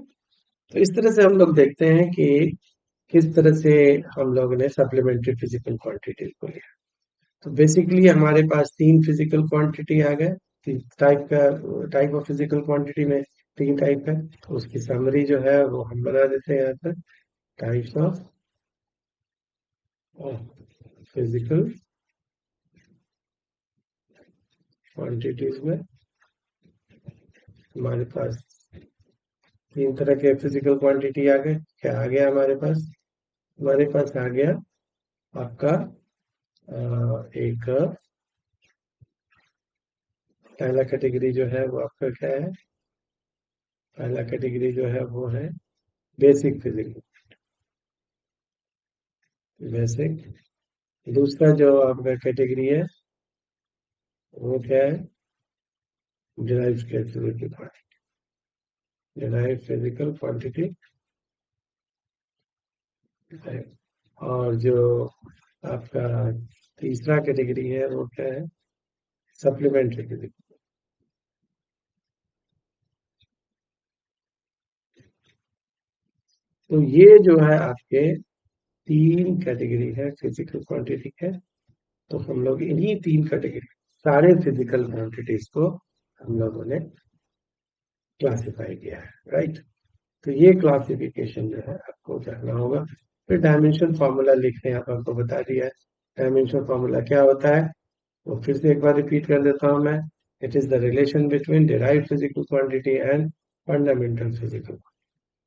तो इस तरह से हम लोग देखते हैं कि किस तरह से हम लोग ने सप्लीमेंट्री फिजिकल क्वांटिटीज को लिया। तो बेसिकली हमारे पास तीन फिजिकल क्वांटिटी आ गए। टाइप ऑफ फिजिकल क्वांटिटी में तीन टाइप है, तो उसकी समरी जो है वो हम बना देते हैं यहाँ पर। टाइप्स ऑफ फिजिकल क्वांटिटीज में हमारे पास तीन तरह के फिजिकल क्वांटिटी आ गए। क्या आ गया हमारे पास? हमारे पास आ गया आपका एक पहला कैटेगरी जो है वो आपका क्या है? पहला कैटेगरी जो है वो है बेसिक फिजिकल, बेसिक। दूसरा जो आपका कैटेगरी है वो क्या है? Derived physical quantity, derived physical quantity. और जो आपका तीसरा कैटेगरी है वो क्या है? Supplementary physical. तो ये जो है आपके तीन कैटेगरी है फिजिकल क्वांटिटी के। तो हम लोग इन्हीं तीन कैटेगरी सारे फिजिकल क्वांटिटीज को हम लोगों ने क्लासिफाई किया है, राइट? तो ये क्लासिफिकेशन जो है आपको जानना होगा। फिर डायमेंशन फॉर्मूला लिखने आप आपको बता दिया है। डायमेंशन फॉर्मूला क्या होता है वो फिर से एक बार रिपीट कर देता हूं मैं। It is the relation between derived physical quantity and fundamental physical.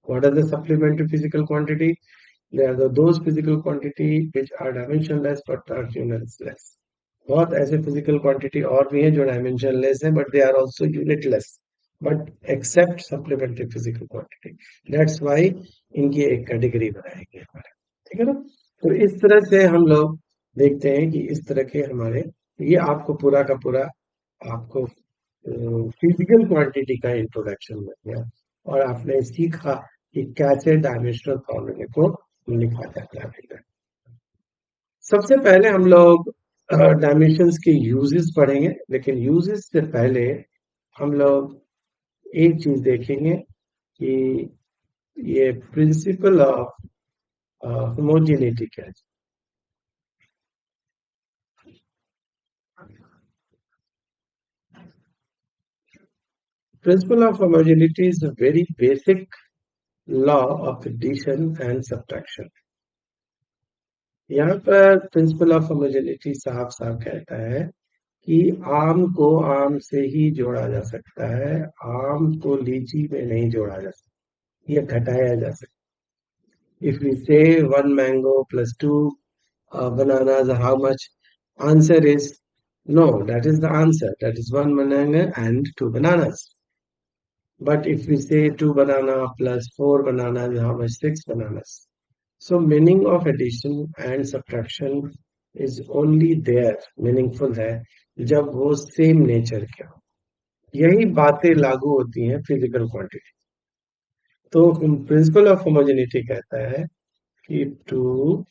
What are the supplementary physical quantity? They are those physical quantity which are dimensionless but are unitless. बहुत ऐसे फिजिकल क्वांटिटी और भी हैं जो डायमेंशनलेस है but they are also unitless, but except supplementary physical quantity. That's why इनकी एक category बनाएंगे हमारे, ठीक है ना? तो इस तरह से हम लोग देखते हैं कि इस तरह के हमारे, ये आपको पूरा का पूरा आपको फिजिकल क्वांटिटी का इंट्रोडक्शन मिल गया और आपने सीखा कि कैसे डायमेंशनल फॉर्मूले को लिखा जाता है। सबसे पहले हम लोग डायमेंशंस के यूजेस पढ़ेंगे, लेकिन यूजेस से पहले हम लोग एक चीज देखेंगे कि ये प्रिंसिपल ऑफ होमोजेनिटी क्या है। Principle of homogeneity is a very basic law of addition and subtraction. यहाँ पर प्रिंसिपल ऑफ होमोजेनिटी साफ साफ कहता है कि आम को आम से ही जोड़ा जा सकता है, आम को लीची में नहीं जोड़ा जा सकता, ये घटाया जा सकता। If we say one mango plus two bananas, how much? Answer is no. That is the answer. That is one banana and two bananas. But if we say two banana plus four bananas, how much? Six bananas. So meaning of addition and subtraction is only there, meaningful है जब वो same nature के हो। यही बातें लागू होती हैं फिजिकल क्वांटिटी। तो प्रिंसिपल ऑफ होमोजेनिटी कहता है कि to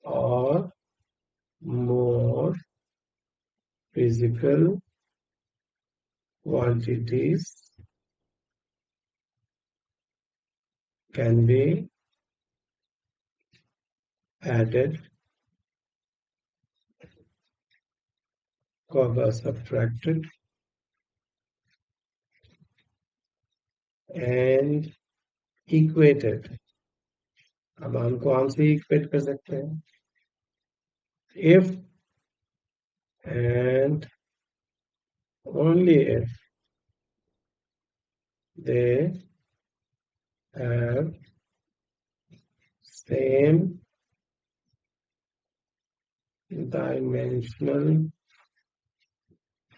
or more physical quantities can be added, subtracted, and equated. अब हम को आम से इक्वेट कर सकते हैं। If and only if they have same dimensional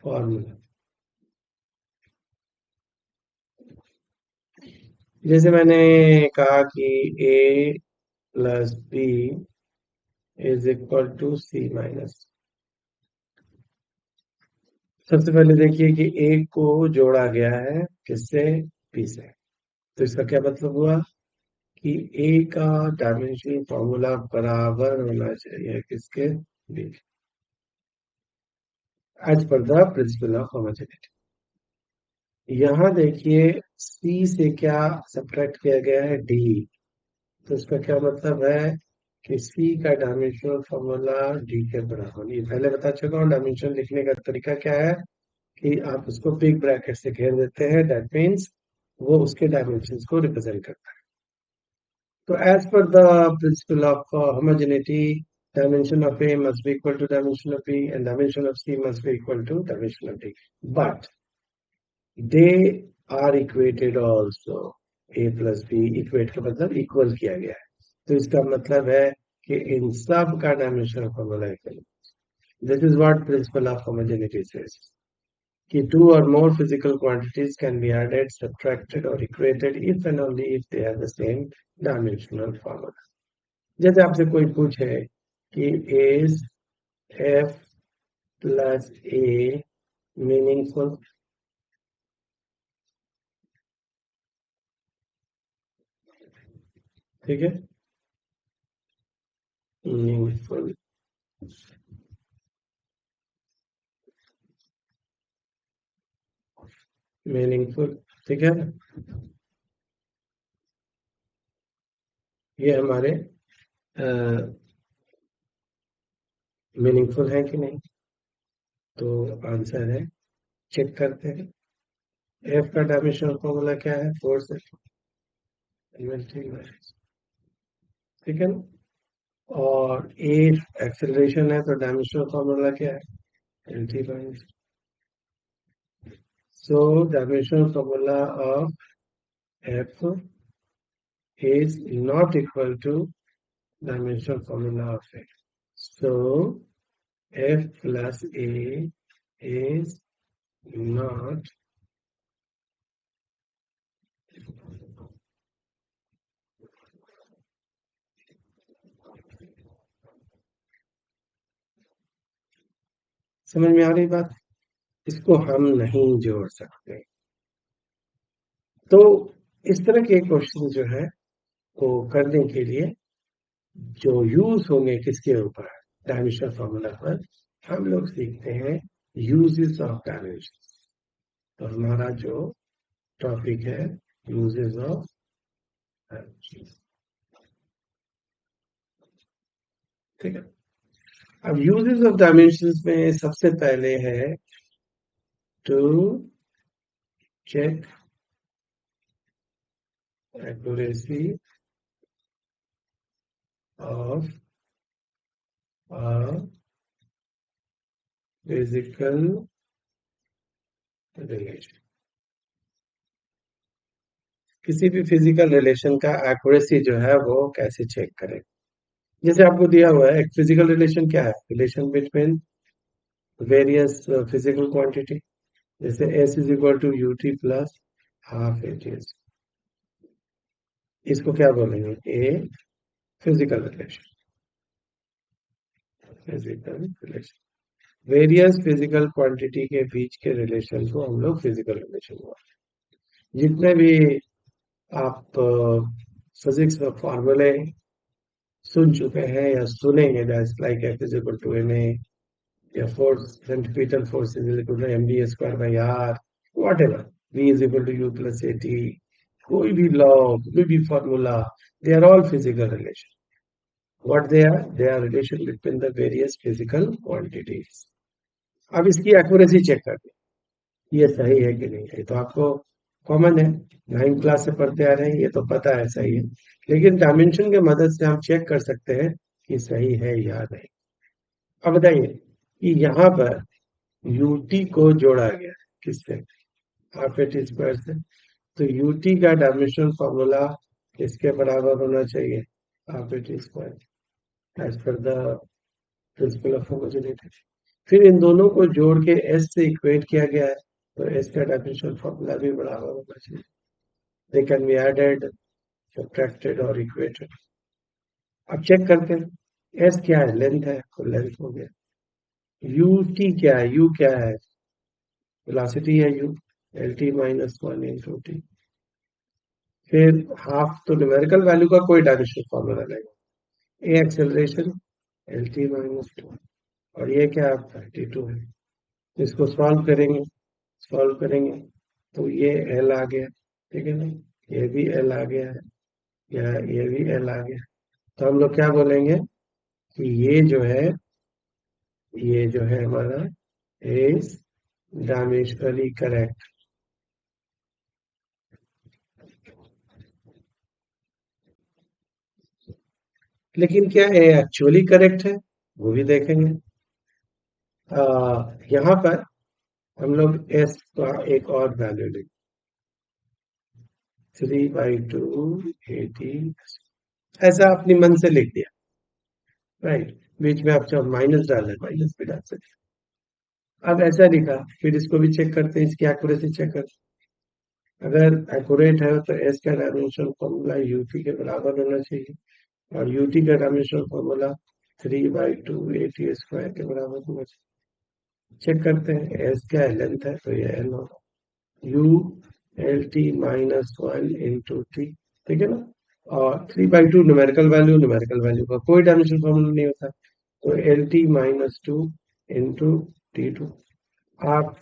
formula. जैसे मैंने कहा कि A plus B is equal to C minus. सबसे पहले देखिए कि ए को जोड़ा गया है किससे, बी से। तो इसका क्या मतलब हुआ कि ए का डायमेंशनल फॉर्मूला बराबर होना चाहिए किसके, B. As per the principle of homogeneity. यहाँ देखिए सी से क्या सब्ट्रैक्ट किया गया है, डी। तो इसका क्या मतलब है कि सी का डायमेंशनल फॉर्मूला डी के बराबर। ये पहले बता चुका हूँ, डायमेंशन लिखने का तरीका क्या है कि आप उसको बिग ब्रैकेट से घेर देते हैं, दैट मीन्स वो उसके डायमेंशंस को रिप्रेजेंट करता है। तो as per the principle of homogeneity, dimension of A must be equal to dimension of B and dimension of C must be equal to dimension of D. But they are equated also. A plus B equate का मतलब equal किया गया है। तो इसका मतलब है कि इन सब का dimension formula equal. This is what principle of homogeneity says. कि two or more physical quantities can be added, subtracted or equated if and only if they have the same dimensional formula. जैसे आपसे कोई पूछे कि is F plus A meaningful, ठीक है, meaningful, meaningful, ठीक है। ये हमारे मीनिंगफुल है कि नहीं, तो आंसर है, चेक करते हैं। एफ का डायमेंशनल फॉर्मूला क्या है, फोर्स है, ठीक है ना। और ए एक्सेलरेशन है, तो डायमेंशनल फॉर्मूला क्या है, L T by. So dimensional formula of F is not equal to dimensional formula of F. So F plus A is not समझ में आ रही बात। इसको हम नहीं जोड़ सकते। तो इस तरह के क्वेश्चन जो है वो करने के लिए जो यूज होंगे किसके ऊपर, डायमेंशनल फॉर्मूला पर, हम लोग सीखते हैं यूजेस ऑफ डायमेंशन। तो हमारा जो टॉपिक है यूजेस ऑफ डायमेंशन, ठीक है। अब यूजेस ऑफ डायमेंशंस में सबसे पहले है to check accuracy of physical relation. किसी भी फिजिकल रिलेशन का एक्यूरेसी जो है वो कैसे चेक करें। जैसे आपको दिया हुआ है एक फिजिकल रिलेशन क्या है, relation between various physical quantity. जैसे S is equal to U T plus half A T. इसको क्या बोलेंगे, a physical relation, physical relation. Various physical quantity के बीच के रिलेशन को हम लोग फिजिकल रिलेशन बोलते हैं। जितने भी आप फिजिक्स में फॉर्मूले सुन चुके हैं या सुनेंगे, that's like F is equal to M A, या force centripetal force is equal to M B square by R, whatever, V is equal to U plus A T, कोई भी लॉ, कोई भी formula, they are all physical relation. what they are relation between the various physical quantities। अब इसकी accuracy check करते हैं ये सही है कि नहीं है। तो आपको कॉमन है, 9 क्लास से पढ़ते आ रहे हैं, ये तो पता है सही है। लेकिन डायमेंशन के मदद से हम चेक कर सकते हैं कि सही है या नहीं। अब बताइए कि यहाँ पर यूटी को जोड़ा गया किससे, हाफ ए टी स्क्वायर से। तो यूटी का डायमेंशनल फॉर्मूला किसके बराबर होना चाहिए, half A T square, as per the principle of homogeneity. फिर इन दोनों को जोड़ के एस से इक्वेट किया गया है, तो एस का डायमेंशनल फॉर्मूला भी बराबर होना चाहिए, they can be added, subtracted और इक्वेटेड। अब चेक करते हैं एस क्या है, लेंथ है तो लेंथ हो गया। यू टी क्या है, यू क्या है, वेलोसिटी है U, L T minus one into T. फिर हाफ तो न्यूमेरिकल वैल्यू का कोई डायरेक्शनल फॉर्मूला नहीं, A acceleration L T minus two, और ये क्या है 32 है। इसको सॉल्व करेंगे तो ये एल आ गया, ठीक है ना, ये भी एल आ गया है, या ये भी एल आ गया। तो हम लोग क्या बोलेंगे कि ये जो है हमारा इज डायमेंशनली करेक्ट। लेकिन क्या ये एक्चुअली करेक्ट है, वो भी देखेंगे। यहाँ पर हम लोग एस का एक और वैल्यू लेंगे, 3/2 80, ऐसा अपनी मन से लिख दिया, राइट। बीच में आप चाहो माइनस डालना है माइनस भी डाल सकते हैं। अब ऐसा लिखा, फिर इसको भी चेक करते हैं, इसकी एक्यूरेसी चेक करते हैं। अगर एक्यूरेट है तो एस का डायमेंशन फॉर्मूला यूटी के बराबर होना चाहिए, और यूटी का डायमेंशन फॉर्मूला 3/2 80 स्क्वायर के बराबर होना चाहिए। चेक करते हैं एस क्या लेंथ है, तो ये एल होगा, you L T minus one into T, ठीक है ना। और 3/2 न्यूमेरिकल वैल्यू का कोई डायमेंशन फॉर्मूला नहीं होता, तो L T minus two into T two. आप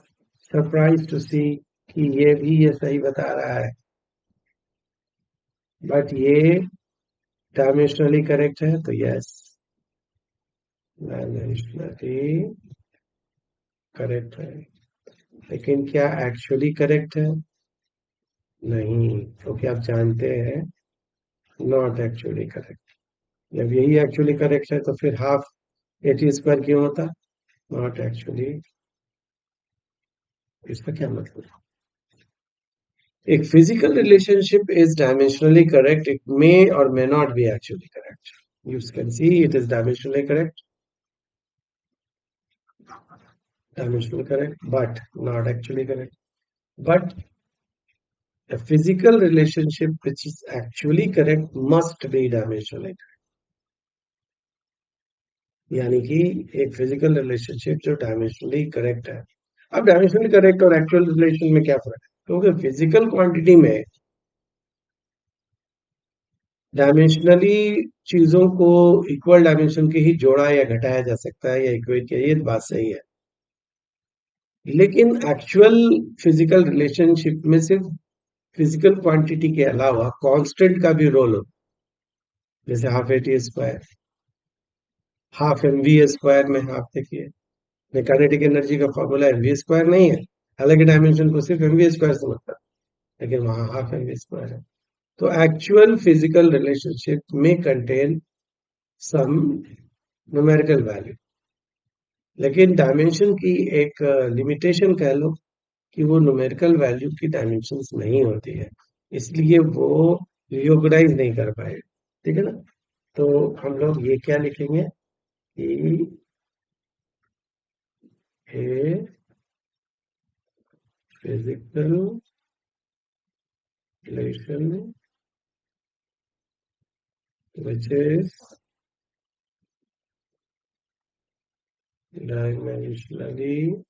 सरप्राइज टू सी कि ये सही बता रहा है, बट ये डायमेंशनली करेक्ट है, तो यस डायमेंशनली करेक्ट है। लेकिन क्या एक्चुअली करेक्ट है, नहीं, क्योंकि आप जानते हैं नॉट एक्चुअली करेक्ट। जब यही एक्चुअली करेक्ट है तो फिर हाफ एटी स्क्वायर क्यों होता, नॉट एक्चुअली। इसका क्या मतलब, एक physical relationship is dimensionally correct, it may और may not be actually correct. You can see it is dimensionally correct, but not actually correct. But a physical relationship which is actually correct must be dimensionally correct. यानी कि एक physical relationship जो dimensionally correct है। अब dimensionally correct और actual relation में क्या फर्क है, क्योंकि फिजिकल क्वांटिटी में डायमेंशनली चीजों को इक्वल डायमेंशन के ही जोड़ा या घटाया जा सकता है या इक्वेट किया, ये बात सही है। लेकिन एक्चुअल फिजिकल रिलेशनशिप में सिर्फ फिजिकल क्वांटिटी के अलावा कांस्टेंट का भी रोल होता है, जैसे half A T square, half M V square में हाफ देखिए, में काइनेटिक एनर्जी का फॉर्मूला एमवी स्क्वायर नहीं है, हालांकि डायमेंशन को सिर्फ एमवी स्क्वायर समझता है, लेकिन वहां हाफ एमवी स्क्वायर है। तो एक्चुअल फिजिकल रिलेशनशिप में कंटेन सम न्यूमेरिकल वैल्यू, लेकिन डायमेंशन की एक लिमिटेशन कह लो कि वो न्यूमेरिकल वैल्यू की डायमेंशंस नहीं होती है, इसलिए वो रियोगनाइज नहीं कर पाए, ठीक है ना। तो हम लोग ये क्या लिखेंगे कि a physical relation which is dimensionally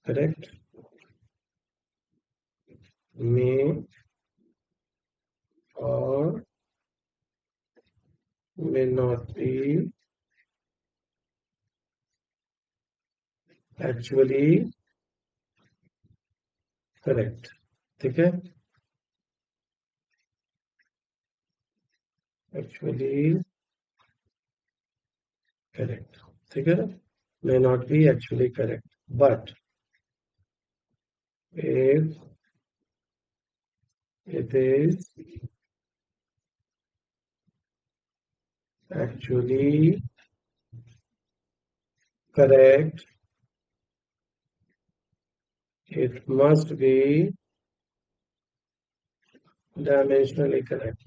correct may or may not be actually correct, ठीक है, actually correct, ठीक है ना, may not be actually correct, but if it is actually correct, it must be dimensionally correct।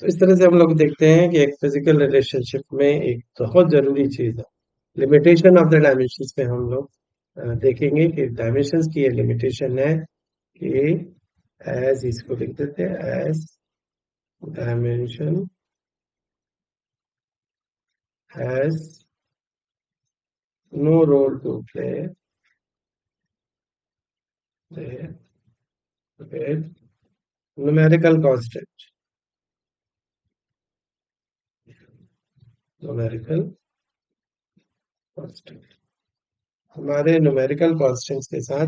तो इस तरह से हम लोग देखते हैं कि एक फिजिकल रिलेशनशिप में एक बहुत जरूरी चीज है लिमिटेशन ऑफ द डायमेंशंस में हम लोग देखेंगे कि डायमेंशंस की ये लिमिटेशन है कि एज, इसको लिख देते हैं as dimension has no role to play with numerical constant, numerical constant, हमारे न्यूमेरिकल कॉन्स्टेंट्स के साथ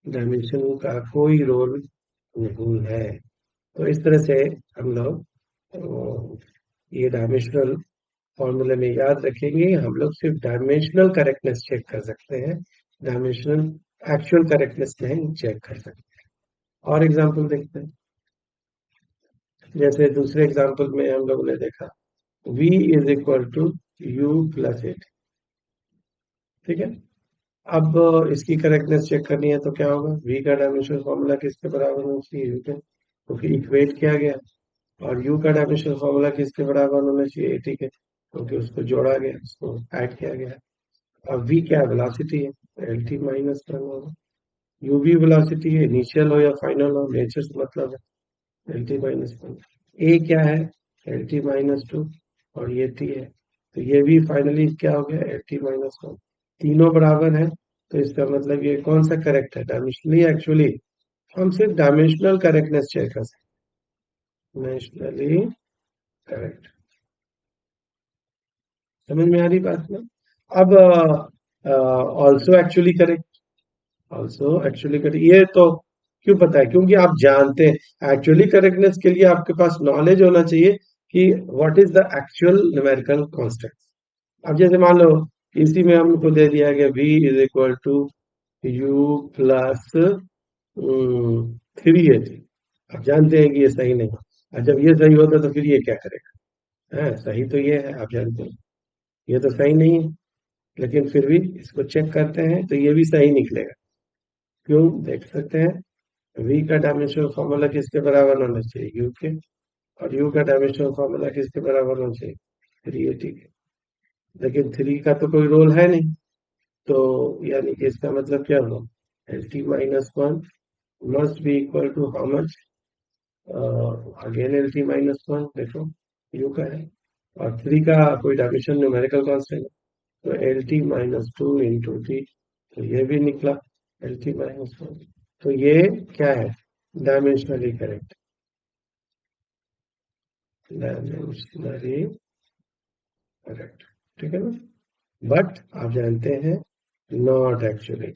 डायमेंशन का कोई रोल नहीं है। तो इस तरह से हम लोग ये डायमेंशनल फॉर्मूले में याद रखेंगे। हम लोग सिर्फ डायमेंशनल करेक्टनेस चेक कर सकते हैं, डायमेंशनल एक्चुअल करेक्टनेस नहीं चेक कर सकते। और एग्जांपल देखते हैं, जैसे दूसरे एग्जांपल में हम लोगों ने देखा v is equal to u plus 8, ठीक है। अब इसकी करेक्टनेस चेक करनी है तो क्या होगा, v का डायमेंशनल फॉर्मूला किसके बराबर होना चाहिए, u के, क्योंकि इक्वेट किया गया, और u का डायमेंशनल फॉर्मूला किसके बराबर होना चाहिए, 80 के, क्योंकि उसको जोड़ा गया, उसको ऐड किया गया। अब v क्या है, वेलोसिटी है, एल टी माइनस वन होगा। u भी वेलोसिटी है, इनिशियल हो या फाइनल हो, नेचर से मतलब है, L T minus one. a क्या है, एल टी माइनस टू, और ये t है, तो ये भी फाइनली क्या हो गया, एल टी माइनस वन। तीनों बराबर है, तो इसका मतलब ये कौन सा करेक्ट है, डायमेंशनली एक्चुअली हम सिर्फ डायमेंशनल करेक्टनेस चेक कर सकते हैं, डायमेंशनली करेक्ट। समझ में आ रही बात ना। अब also actually correct, also actually correct, ये तो क्यों पता है, क्योंकि आप जानते हैं एक्चुअली करेक्टनेस के लिए आपके पास नॉलेज होना चाहिए कि what is the actual numerical constant. अब जैसे मान लो इसी में हमको दे दिया गया v is equal to u plus 380। अब जानते हैं कि ये सही नहीं है, और जब ये सही होता तो फिर ये क्या करेगा, सही तो ये है, आप जानते हैं ये तो सही नहीं है, लेकिन फिर भी इसको चेक करते हैं तो ये भी सही निकलेगा। क्यों, देख सकते हैं v का डायमेंशनल फॉर्मूला किसके बराबर होना चाहिए, u के, और u का डायमेंशनल फॉर्मूला किसके बराबर होना चाहिए, 380 के। लेकिन 3 का तो कोई रोल है नहीं, तो यानी कि इसका मतलब क्या हुआ, L T minus one must be equal to how much, again L T minus one, देखो यू का है, और 3 का कोई डायमेंशन न्यूमेरिकल कांस्टेंट है, तो L T minus two into T, तो ये भी निकला एल टी माइनस वन। तो ये क्या है, डायमेंशनली करेक्ट, डायमेंशनली करेक्ट, ठीक है ना। बट आप जानते हैं नॉट एक्चुअली,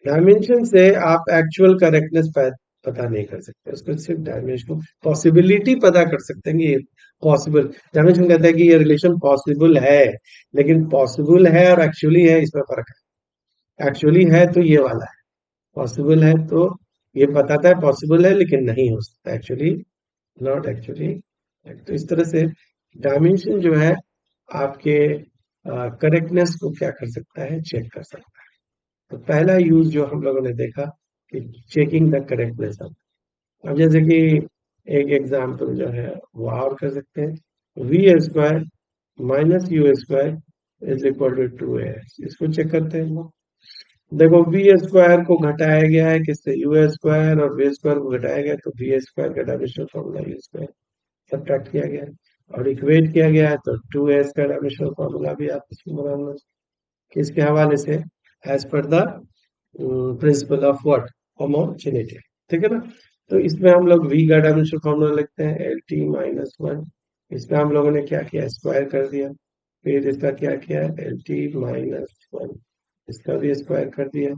डायमेंशन से आप एक्चुअल करेक्टनेस पता नहीं कर सकते, उसको सिर्फ डायमेंशन पॉसिबिलिटी पता कर सकते हैं कि ये पॉसिबल, डायमेंशन कहता है कि ये रिलेशन पॉसिबल है, लेकिन पॉसिबल है और एक्चुअली है इसमें फर्क है। एक्चुअली है तो ये वाला है, पॉसिबल है तो ये बताता है पॉसिबल है लेकिन नहीं हो सकता एक्चुअली, नॉट एक्चुअली। तो इस तरह से डायमेंशन जो है आपके करेक्टनेस को क्या कर सकता है, चेक कर सकता है। तो पहला यूज जो हम लोगों ने देखा कि चेकिंग द करेक्टनेस ऑफ, अब जैसे कि एक एग्जाम्पल जो है वो और कर सकते हैं, V square minus U square is equal to two A, इसको चेक करते हैं हम लोग। देखो वी स्क्वायर को घटाया गया है किससे, यू स्क्वायर, और वी स्क्वायर को घटाया गया तो वी स्क्वायर का dimensional formula you square subtract किया गया है, और इक्वेट किया गया है तो टू ए का डायमेंशनल फॉर्मूला भी आप इसमें बनाना, किसके हवाले से, as per the principle of what, homogeneity, ठीक है ना। तो इसमें हम लोग v का डायमेंशनल फॉर्मूला लिखते हैं एल टी माइनस वन, इसमें हम लोगों ने क्या किया, स्क्वायर कर दिया, फिर इसका क्या किया, एल टी माइनस वन, इसका भी स्क्वायर कर दिया,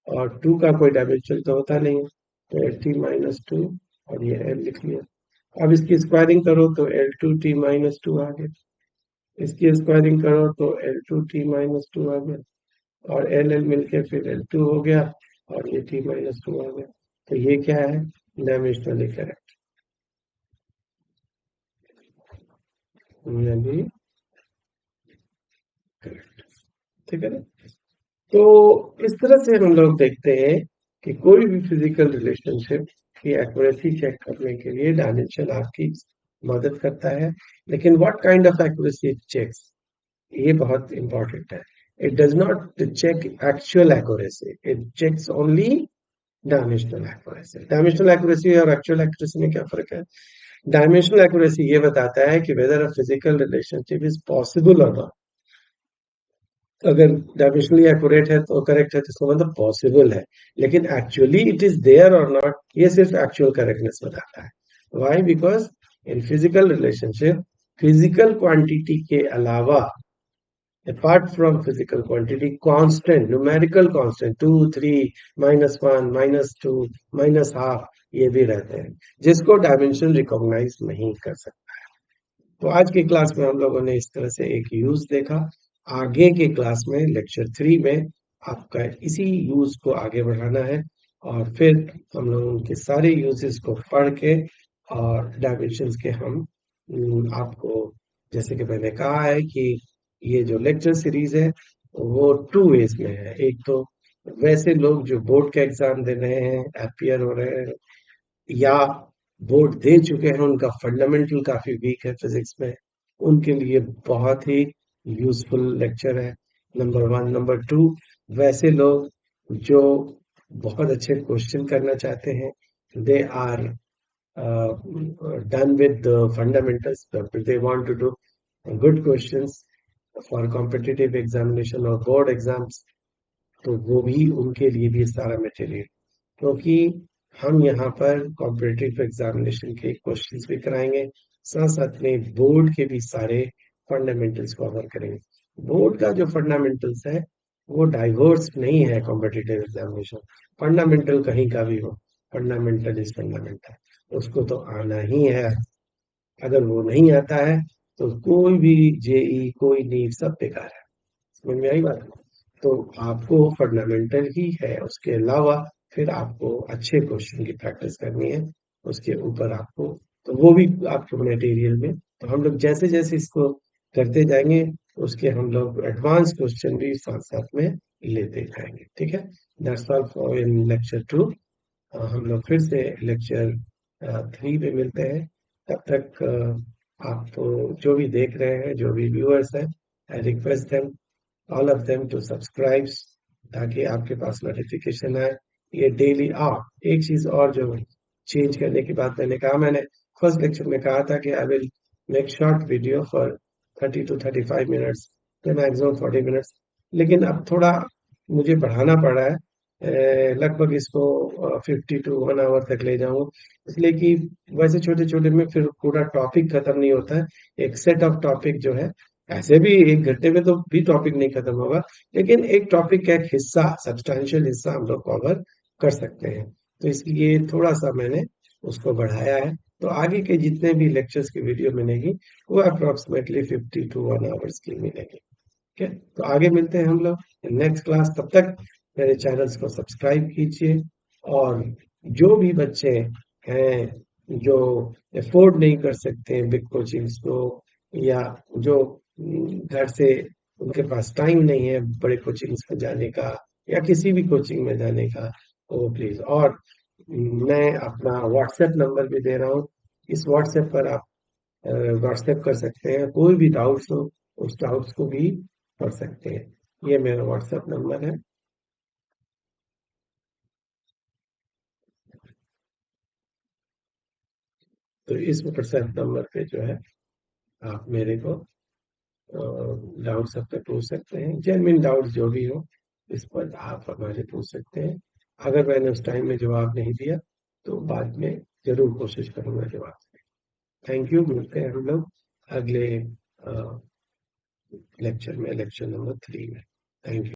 और टू का कोई डायमेंशन तो होता नहीं है, तो एल टी माइनस टू, और ये एल लिख लिया। अब इसकी स्क्वायरिंग करो तो L two T minus two आ गया, इसकी स्क्वायरिंग करो तो L two T minus two आ गया, और एल एल मिलके फिर एल टू हो गया, और ये टी माइनस टू आ गया। तो ये क्या है, डायमेंशनली करेक्ट, ये भी करेक्ट, ठीक है ना। तो इस तरह से हम लोग देखते हैं कि कोई भी फिजिकल रिलेशनशिप की एक्यूरेसी चेक करने के लिए डायमेंशन आपकी मदद करता है, लेकिन what kind of accuracy it checks, ये बहुत इंपॉर्टेंट है. It does not check actual accuracy, it checks only dimensional accuracy. Dimensional accuracy और एक्चुअल एक्यूरेसी में क्या फर्क है? डायमेंशनल एक्यूरेसी ये बताता है कि weather a physical relationship is possible और नॉट. अगर डायमेंशनली एक्यूरेट है तो करेक्ट है तो इसका मतलब पॉसिबल है, लेकिन एक्चुअली इट इज देयर और नॉट, ये सिर्फ एक्चुअल करेक्टनेस बताता है. Why? Because in physical relationship physical quantity के अलावा, apart from physical quantity, constant numerical constant 2 3 -1 -2 -half ये भी रहते हैं, जिसको डायमेंशन रिकॉग्नाइज नहीं कर सकता. तो आज की क्लास में हम लोगों ने इस तरह से एक यूज देखा. आगे के क्लास में लेक्चर 3 में आपका इसी यूज को आगे बढ़ाना है, और फिर हम लोग उनके सारे यूजेस को पढ़ के और डायमेंशंस के हम आपको, जैसे कि मैंने कहा है कि ये जो लेक्चर सीरीज है वो 2 वेज में है. एक तो वैसे लोग जो बोर्ड का एग्जाम दे रहे हैं, अपियर हो रहे हैं, या बोर्ड दे चुके हैं, उनका फंडामेंटल काफी वीक है फिजिक्स में, उनके लिए बहुत ही यूजफुल लेक्चर है. नंबर 1. नंबर 2, वैसे लोग जो बहुत अच्छे क्वेश्चन करना चाहते हैं, they are done with the fundamentals, but they want to do good questions for competitive examination or board exams, तो वो भी उनके लिए भी सारा मटेरियल, क्योंकि हम यहाँ पर कॉम्पिटिटिव एग्जामिनेशन के क्वेश्चंस भी कराएंगे, साथ साथ में बोर्ड के भी सारे फंडामेंटल्स कवर करेंगे. बोर्ड का जो फंडामेंटल्स है वो डाइवर्स नहीं है. कॉम्पिटिटिव एग्जामिनेशन फंडामेंटल कहीं का भी हो, फंडामेंटल इज फंडामेंटल, उसको तो आना ही है. अगर वो नहीं आता है तो कोई भी जेई, कोई नीट, सब बेकार है. समझ में आई बात? तो आपको फंडामेंटल ही है, उसके अलावा फिर आपको अच्छे क्वेश्चन की प्रैक्टिस करनी है. उसके ऊपर आपको, तो वो भी आपके मटेरियल में, तो हम लोग जैसे जैसे इसको करते जाएंगे उसके हम लोग एडवांस क्वेश्चन भी साथ साथ में लेते जाएंगे. ठीक है? That's all for in lecture 2. हम लोग फिर से लेक्चर 3 पे मिलते हैं. तब तक आप जो भी देख रहे हैं, जो भी व्यूअर्स हैं, I request them, all of them to subscribe, ताकि आपके पास नोटिफिकेशन आए. ये डेली एक चीज और जो चेंज करने की बात मैंने कहा, मैंने फर्स्ट लेक्चर में कहा था कि I will make short video for 30 to 35 minutes, maximum 40 minutes, लेकिन अब थोड़ा मुझे बढ़ाना पड़ा है. लगभग इसको 50 to 1 आवर तक ले जाऊं, इसलिए कि वैसे छोटे छोटे में फिर पूरा टॉपिक खत्म नहीं होता है. एक सेट ऑफ टॉपिक जो है, ऐसे भी 1 घंटे में तो भी टॉपिक नहीं खत्म होगा, लेकिन एक टॉपिक का एक हिस्सा, सब्सटैंशियल हिस्सा हम लोग कवर कर सकते हैं. तो इसलिए थोड़ा सा मैंने उसको बढ़ाया है. तो आगे के जितने भी लेक्चर्स की वीडियो मिलेगी वो अप्रोक्सीमेटली 50 to 1 आवर्स की मिलेगी. ठीक है? तो आगे मिलते हैं हम लोग नेक्स्ट क्लास. तब तक मेरे चैनल्स को सब्सक्राइब कीजिए, और जो भी बच्चे हैं जो अफोर्ड नहीं कर सकते हैं बिग कोचिंग्स को, या जो घर से उनके पास टाइम नहीं है बड़े कोचिंग्स में जाने का, या किसी भी कोचिंग में जाने का, वो प्लीज. और मैं अपना व्हाट्सएप नंबर भी दे रहा हूँ, इस व्हाट्सएप पर आप व्हाट्सएप कर सकते हैं. कोई भी डाउट्स हो उस डाउट्स को भी कर सकते हैं. ये मेरा व्हाट्सएप नंबर है. तो इस व्हाट्सएप नंबर पे जो है आप मेरे को डाउट सब पे पूछ सकते हैं. जेन्युइन डाउट जो भी हो इस पर आप हमारे पूछ सकते हैं. अगर मैंने उस टाइम में जवाब नहीं दिया तो बाद में जरूर कोशिश करूंगा जवाब देने. Thank you. मिलते हैं हम लोग अगले लेक्चर में, लेक्चर नंबर 3 में. Thank you.